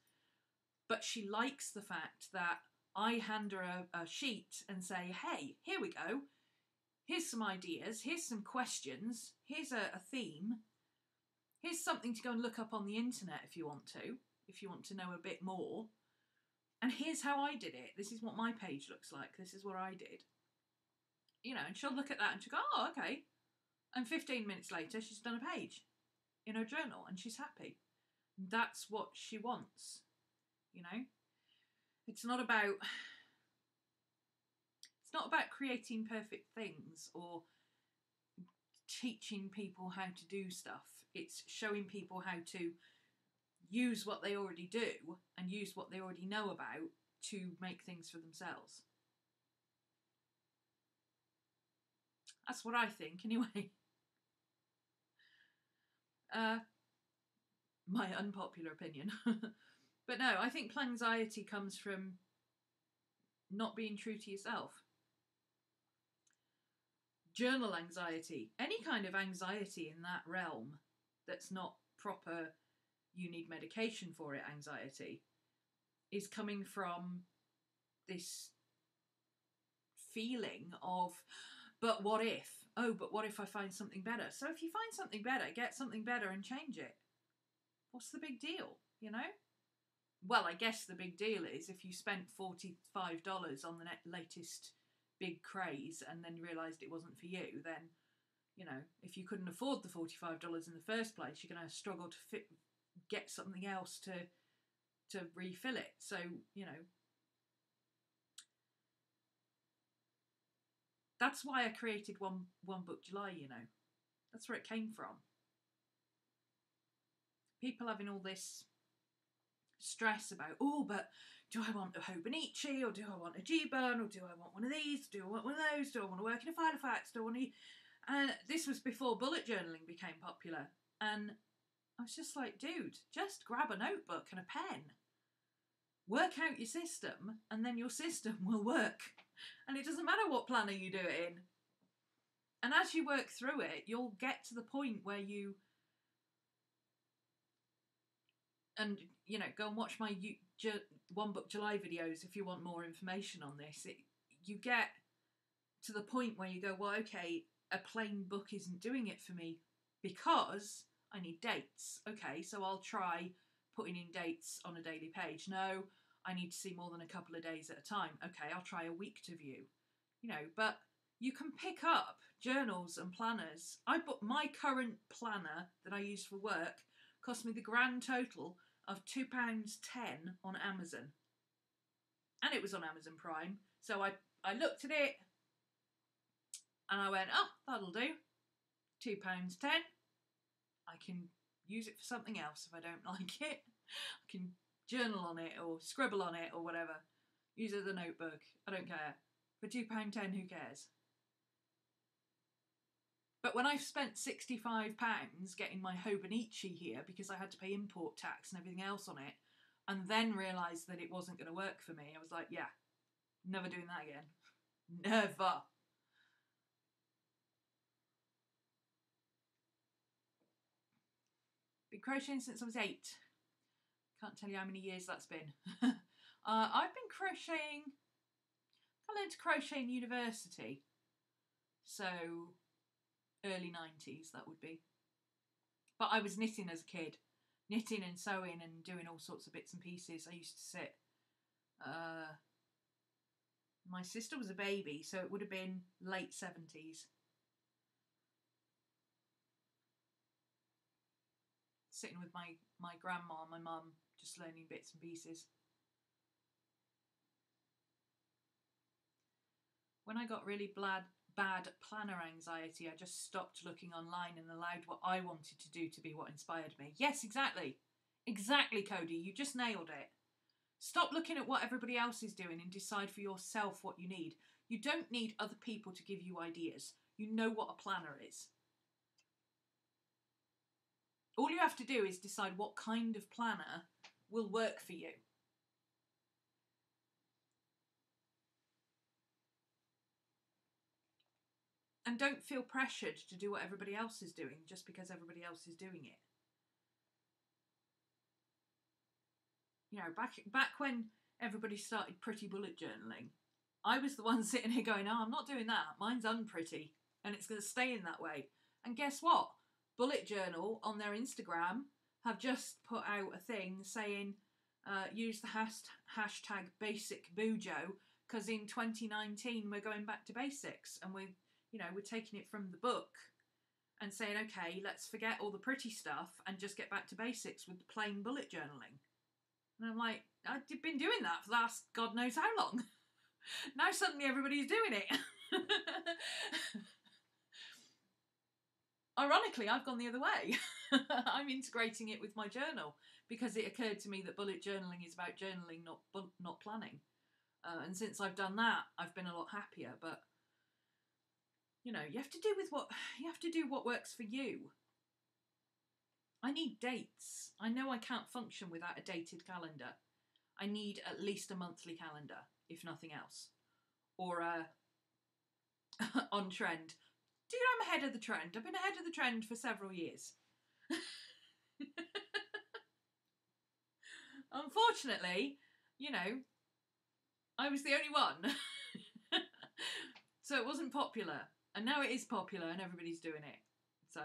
But she likes the fact that I hand her a sheet and say, hey, here we go. Here's some ideas. Here's some questions. Here's a theme. Here's something to go and look up on the internet if you want to know a bit more. And here's how I did it. This is what my page looks like. This is what I did. You know, and she'll look at that and she'll go, oh, okay. And 15 minutes later, she's done a page in her journal and she's happy. That's what she wants, you know. It's not about creating perfect things or teaching people how to do stuff. It's showing people how to use what they already do and use what they already know about to make things for themselves. That's what I think, anyway. My unpopular opinion. But no, I think anxiety comes from not being true to yourself. Journal anxiety, any kind of anxiety in that realm that's not proper, you need medication for it anxiety, is coming from this feeling of, but what if? Oh, but what if I find something better? So if you find something better, get something better and change it. What's the big deal, you know? Well, I guess the big deal is if you spent $45 on the latest big craze and then realised it wasn't for you, then, you know, if you couldn't afford the $45 in the first place, you're going to struggle to get something else to refill it. So, you know, that's why I created one book July, you know. That's where it came from. People having all this stress about, oh, but do I want a Hobonichi, or do I want a G-Burn, or do I want one of these, do I want one of those, do I want to work in a Filofax, do I want to... And this was before bullet journaling became popular, and I was just like, dude, just grab a notebook and a pen Work out your system, and then your system will work. And it doesn't matter what planner you do it in. And as you work through it, you'll get to the point where you, and you know, go and watch my One Book July videos if you want more information on this. You get to the point where you go, well, okay, a plain book isn't doing it for me because I need dates. Okay, so I'll try putting in dates on a daily page. No, I need to see more than a couple of days at a time. Okay, I'll try a week to view. You know, but you can pick up journals and planners. I bought my current planner that I use for work, cost me the grand total of £2.10 on Amazon. And it was on Amazon Prime. So I looked at it and I went, oh, that'll do. £2.10. I can use it for something else if I don't like it. I can journal on it or scribble on it or whatever. Use it as a notebook. I don't care. For £2.10, who cares? But when I've spent £65 getting my Hobonichi here because I had to pay import tax and everything else on it, and then realised that it wasn't going to work for me, I was like, yeah, never doing that again. Never. Been crocheting since I was 8. Can't tell you how many years that's been. I've been crocheting, I learned to crochet in university, so early 90s that would be. But I was knitting as a kid, knitting and sewing and doing all sorts of bits and pieces. I used to sit, my sister was a baby, so it would have been late 70s. Sitting with my grandma and my mum, just learning bits and pieces. When I got really bad planner anxiety, I just stopped looking online and allowed what I wanted to do to be what inspired me. Yes, exactly. Exactly, Cody. You just nailed it. Stop looking at what everybody else is doing and decide for yourself what you need. You don't need other people to give you ideas. You know what a planner is. All you have to do is decide what kind of planner will work for you. And don't feel pressured to do what everybody else is doing just because everybody else is doing it. You know, back when everybody started pretty bullet journaling, I was the one sitting here going, oh, I'm not doing that. Mine's unpretty and it's going to stay in that way. And guess what? Bullet Journal on their Instagram have just put out a thing saying, use the hashtag #BasicBujo because in 2019 we're going back to basics and we're taking it from the book and saying, okay, let's forget all the pretty stuff and just get back to basics with the plain bullet journaling. And I'm like, I've been doing that for the last God knows how long. Now suddenly everybody's doing it. Ironically, I've gone the other way. I'm integrating it with my journal because it occurred to me that bullet journaling is about journaling, not planning. And since I've done that, I've been a lot happier. But you know, you have to do what works for you. I need dates. I know I can't function without a dated calendar. I need at least a monthly calendar, if nothing else, or on trend. Dude, I'm ahead of the trend. I've been ahead of the trend for several years. Unfortunately, you know, I was the only one. So it wasn't popular. And now it is popular and everybody's doing it. So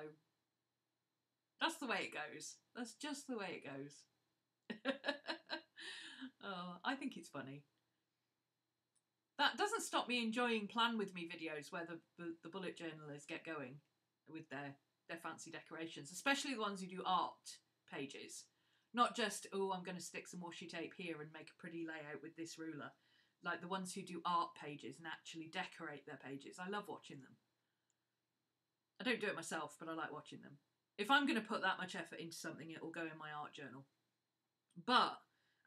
that's the way it goes. That's just the way it goes. Oh, I think it's funny. That doesn't stop me enjoying Plan With Me videos where the bullet journalers get going with their fancy decorations, especially the ones who do art pages. Not just, oh, I'm going to stick some washi tape here and make a pretty layout with this ruler. Like the ones who do art pages and actually decorate their pages. I love watching them. I don't do it myself, but I like watching them. If I'm going to put that much effort into something, it will go in my art journal. But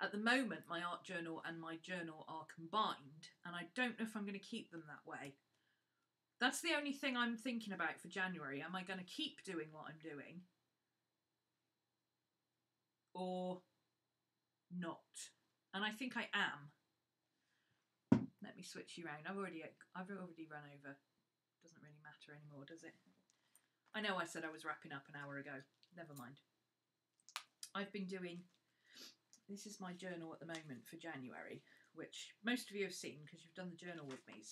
at the moment, my art journal and my journal are combined, and I don't know if I'm going to keep them that way. That's the only thing I'm thinking about for January. Am I going to keep doing what I'm doing? Or not? And I think I am. Let me switch you around. I've already run over. Doesn't really matter anymore, does it? I know I said I was wrapping up an hour ago. Never mind. I've been doing... This is my journal at the moment for January, which most of you have seen because you've done the journal with me.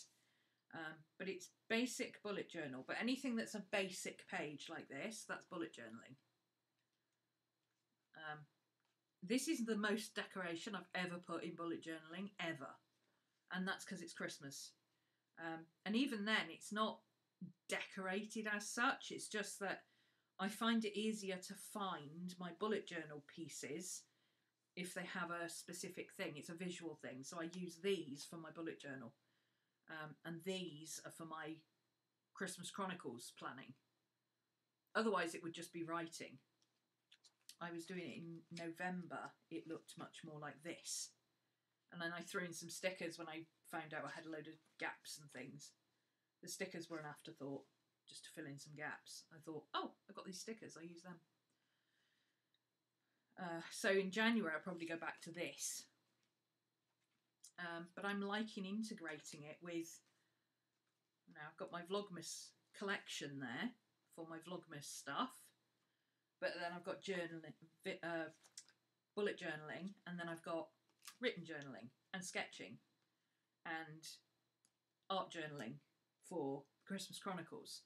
But it's basic bullet journal. But anything that's a basic page like this, that's bullet journaling. This is the most decoration I've ever put in bullet journaling, ever. And that's because it's Christmas. And even then, it's not decorated as such. It's just that I find it easier to find my bullet journal pieces if they have a specific thing. It's a visual thing. So I use these for my bullet journal. And these are for my Christmas Chronicles planning. Otherwise, it would just be writing. I was doing it in November. It looked much more like this. And then I threw in some stickers when I found out I had a load of gaps and things. The stickers were an afterthought, just to fill in some gaps. I thought, oh, I've got these stickers, I'll use them. So in January, I'll probably go back to this. But I'm liking integrating it with, now I've got my Vlogmas collection there for my Vlogmas stuff. But then I've got journaling, bullet journaling, and then I've got written journaling and sketching and art journaling for Christmas Chronicles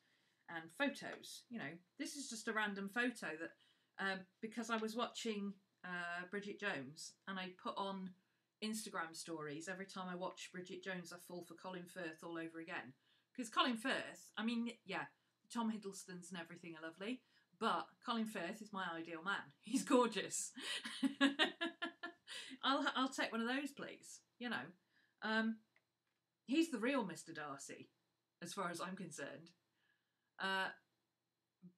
and photos. You know, this is just a random photo that because I was watching Bridget Jones and I put on Instagram stories every time I watch Bridget Jones. I fall for Colin Firth all over again, because Colin Firth, I mean, yeah, Tom Hiddleston's and everything are lovely, but Colin Firth is my ideal man. He's gorgeous. I'll take one of those, please. You know, he's the real Mr. Darcy, as far as I'm concerned.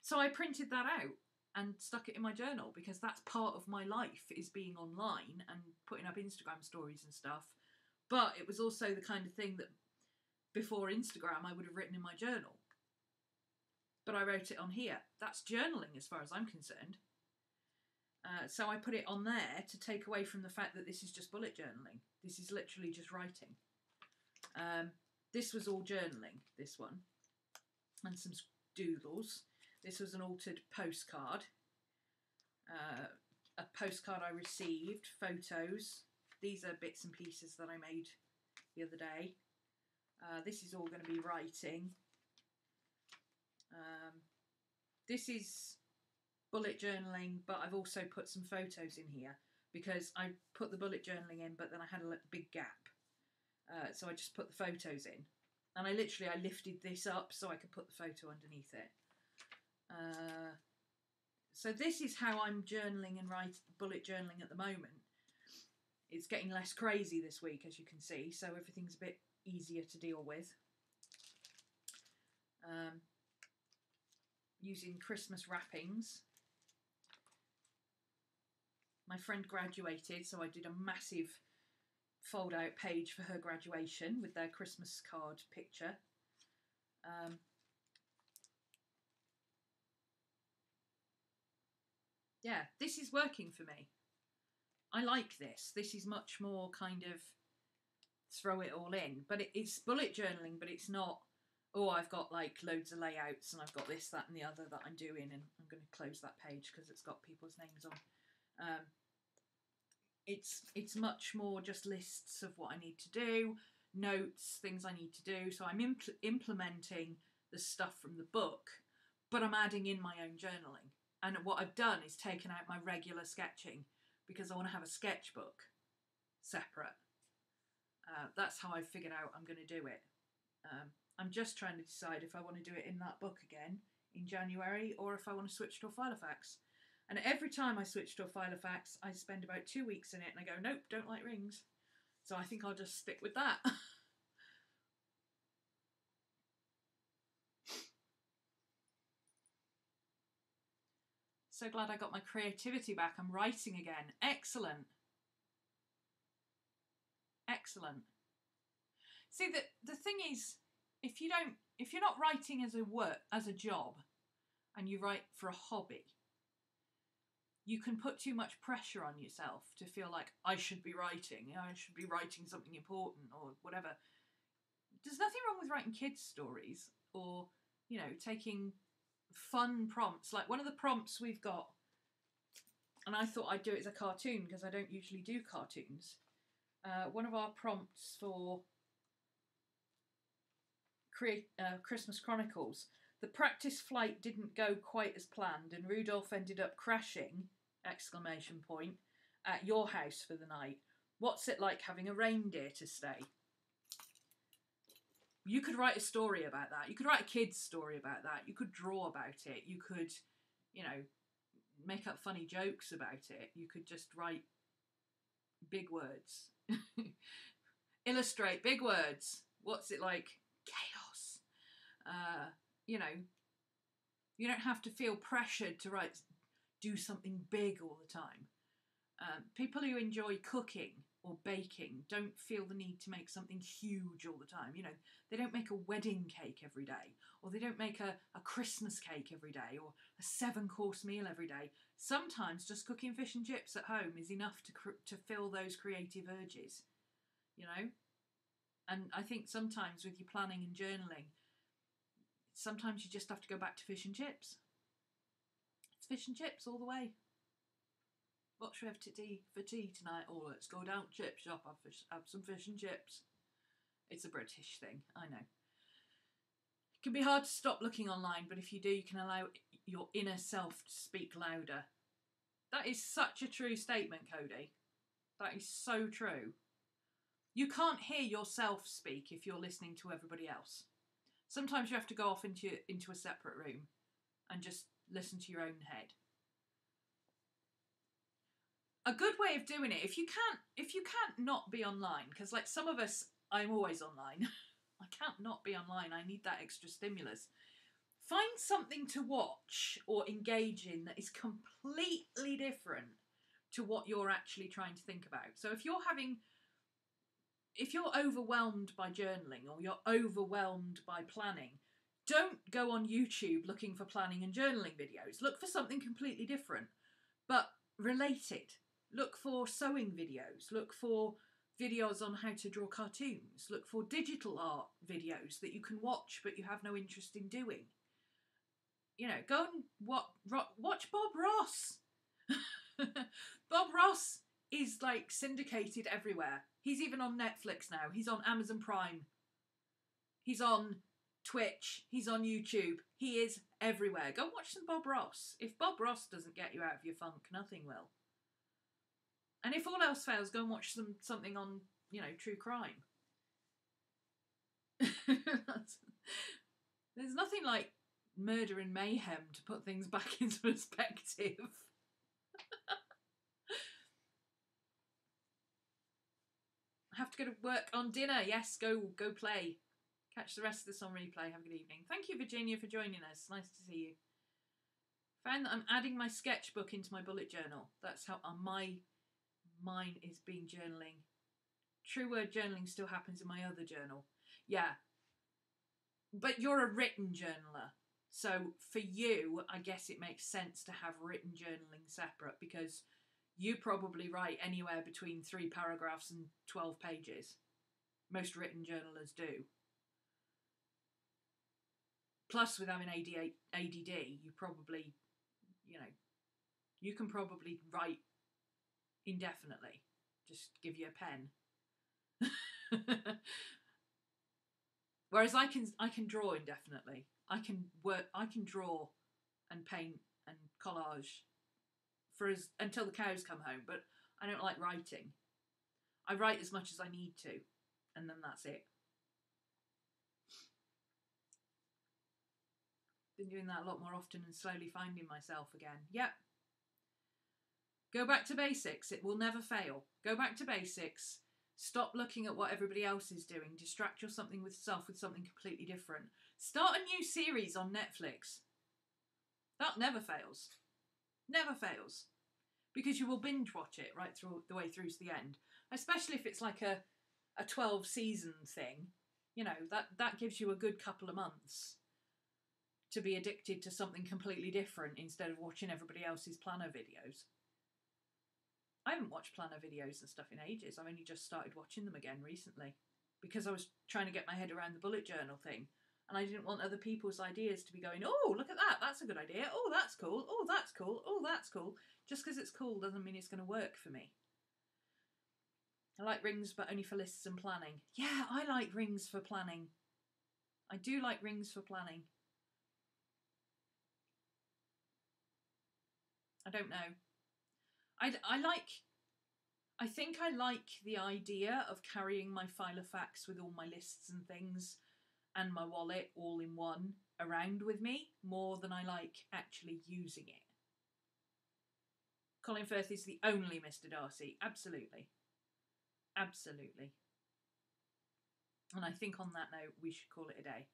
So I printed that out and stuck it in my journal, because that's part of my life, is being online and putting up Instagram stories and stuff. But it was also the kind of thing that before Instagram I would have written in my journal. But I wrote it on here. That's journaling as far as I'm concerned. So I put it on there to take away from the fact that this is just bullet journaling. This is literally just writing. This was all journaling, this one. And some doodles. This was an altered postcard. A postcard I received, photos. These are bits and pieces that I made the other day. This is all going to be writing. This is bullet journaling, but I've also put some photos in here because I put the bullet journaling in, but then I had a big gap. So I just put the photos in. And I lifted this up so I could put the photo underneath it. So this is how I'm journaling and bullet journaling at the moment. It's getting less crazy this week, as you can see, so everything's a bit easier to deal with. Using Christmas wrappings. My friend graduated, so I did a massive fold-out page for her graduation with their Christmas card picture. Yeah, this is working for me. I like this. This is much more kind of throw it all in. But it's bullet journaling, but it's not, oh, I've got like loads of layouts and I've got this, that and the other that I'm doing, and I'm going to close that page because it's got people's names on. It's much more just lists of what I need to do, notes, things I need to do. So I'm implementing the stuff from the book, but I'm adding in my own journaling. And what I've done is taken out my regular sketching because I want to have a sketchbook separate. That's how I figured out I'm going to do it. I'm just trying to decide if I want to do it in that book again in January or if I want to switch to a Filofax. And every time I switch to a Filofax, I spend about 2 weeks in it and I go, nope, don't like rings. So I think I'll just stick with that. So glad I got my creativity back. I'm writing again. Excellent. Excellent. See, the thing is, if you're not writing as a job and you write for a hobby, you can put too much pressure on yourself to feel like I should be writing something important or whatever. There's nothing wrong with writing kids' stories or, you know, taking fun prompts. Like one of the prompts we've got, and I thought I'd do it as a cartoon because I don't usually do cartoons. One of our prompts for Christmas Chronicles, the practice flight didn't go quite as planned and Rudolph ended up crashing, ! At your house for the night. What's it like having a reindeer to stay? You could write a story about that. You could write a kid's story about that. You could draw about it. You could, you know, make up funny jokes about it. You could just write big words. Illustrate big words. What's it like? Chaos. You know, you don't have to feel pressured to do something big all the time. People who enjoy cooking or baking don't feel the need to make something huge all the time. You know, they don't make a wedding cake every day, or they don't make a Christmas cake every day, or a 7-course meal every day. Sometimes just cooking fish and chips at home is enough to fill those creative urges, you know? And I think sometimes with your planning and journaling, sometimes you just have to go back to fish and chips. It's fish and chips all the way. What should we have for tea tonight? Oh, let's go down to chip shop, have some fish and chips. It's a British thing, I know. It can be hard to stop looking online, but if you do, you can allow your inner self to speak louder. That is such a true statement, Cody. That is so true. You can't hear yourself speak if you're listening to everybody else. Sometimes you have to go off into a separate room and just listen to your own head. A good way of doing it, if you can't not be online, because like some of us, I'm always online. I can't not be online. I need that extra stimulus. Find something to watch or engage in that is completely different to what you're actually trying to think about. So if you're overwhelmed by journaling or you're overwhelmed by planning, don't go on YouTube looking for planning and journaling videos. Look for something completely different, but related. Look for sewing videos. Look for videos on how to draw cartoons. Look for digital art videos that you can watch but you have no interest in doing. You know, go and watch Bob Ross. Bob Ross is like syndicated everywhere. He's even on Netflix now. He's on Amazon Prime. He's on Twitch. He's on YouTube. He is everywhere. Go and watch some Bob Ross. If Bob Ross doesn't get you out of your funk, nothing will. And if all else fails, go and watch something on, you know, true crime. There's nothing like murder and mayhem to put things back into perspective. I have to go to work on dinner. Yes, go play. Catch the rest of this on replay. Have a good evening. Thank you, Virginia, for joining us. Nice to see you. Found that I'm adding my sketchbook into my bullet journal. That's how mine is being journaling. True word journaling still happens in my other journal. Yeah. But you're a written journaler. So for you, I guess it makes sense to have written journaling separate because you probably write anywhere between 3 paragraphs and 12 pages. Most written journalers do. Plus, with having ADD, you probably, you know, you can probably write indefinitely. Just give you a pen. Whereas I can draw indefinitely. I can draw and paint and collage until the cows come home, but I don't like writing. I write as much as I need to, and then that's it. Been doing that a lot more often and slowly finding myself again. Yep. Go back to basics. It will never fail. Go back to basics. Stop looking at what everybody else is doing. Distract yourself with something completely different. Start a new series on Netflix. That never fails. Never fails. Because you will binge watch it right through the way through to the end. Especially if it's like a 12-season thing. You know, that gives you a good couple of months to be addicted to something completely different instead of watching everybody else's planner videos. I haven't watched planner videos and stuff in ages. I've only just started watching them again recently because I was trying to get my head around the bullet journal thing, and I didn't want other people's ideas to be going, oh, look at that, that's a good idea, oh, that's cool, oh, that's cool, oh, that's cool. Just because it's cool doesn't mean it's going to work for me. I like rings, but only for lists and planning. Yeah, I like rings for planning. I do like rings for planning. I don't know. I think I like the idea of carrying my Filofax with all my lists and things and my wallet all in one around with me more than I like actually using it. Colin Firth is the only Mr. Darcy. Absolutely. Absolutely. And I think on that note, we should call it a day.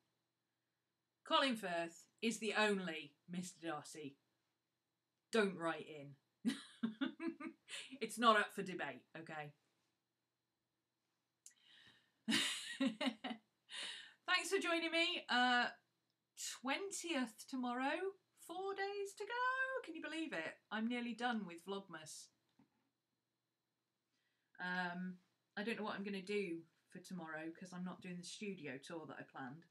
Colin Firth is the only Mr. Darcy. Don't write in. It's not up for debate, okay? Thanks for joining me. 20th tomorrow. 4 days to go. Can you believe it? I'm nearly done with Vlogmas. I don't know what I'm going to do for tomorrow because I'm not doing the studio tour that I planned.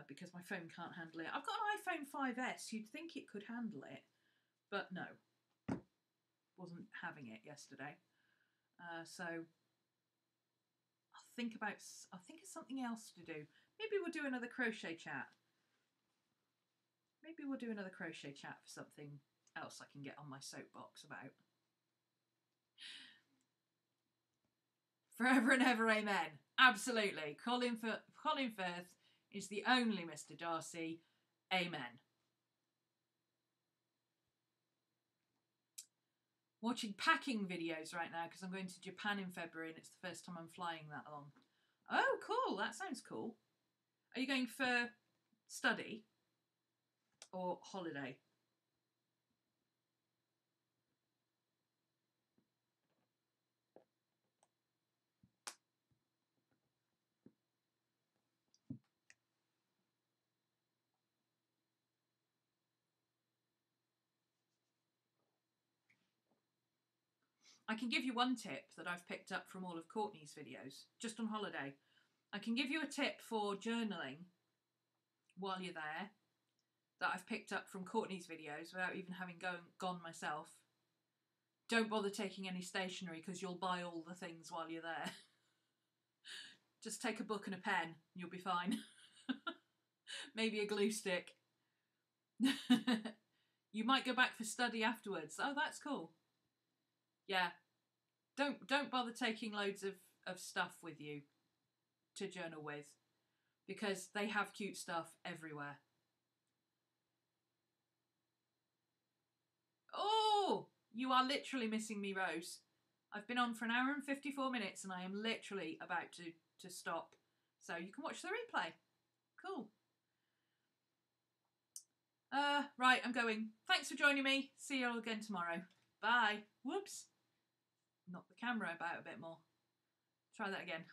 Because my phone can't handle it. I've got an iPhone 5S. You'd think it could handle it. But no. Wasn't having it yesterday. So I'll think of something else to do. Maybe we'll do another crochet chat. Maybe we'll do another crochet chat for something else I can get on my soapbox about. Forever and ever, amen. Absolutely. Colin Firth is the only Mr. Darcy. Amen. Watching packing videos right now because I'm going to Japan in February and it's the first time I'm flying that long. Oh, cool. That sounds cool. Are you going for study or holiday? I can give you one tip that I've picked up from all of Courtney's videos, just on holiday. I can give you a tip for journaling while you're there that I've picked up from Courtney's videos without even having gone myself. Don't bother taking any stationery because you'll buy all the things while you're there. Just take a book and a pen and you'll be fine. Maybe a glue stick. You might go back for study afterwards. Oh, that's cool. Yeah, don't bother taking loads of stuff with you to journal with because they have cute stuff everywhere. Oh, you are literally missing me, Rose. I've been on for an hour and 54 minutes and I am literally about to stop. So you can watch the replay. Cool. Right, I'm going. Thanks for joining me. See you all again tomorrow. Bye. Whoops. Knock the camera about a bit more. Try that again.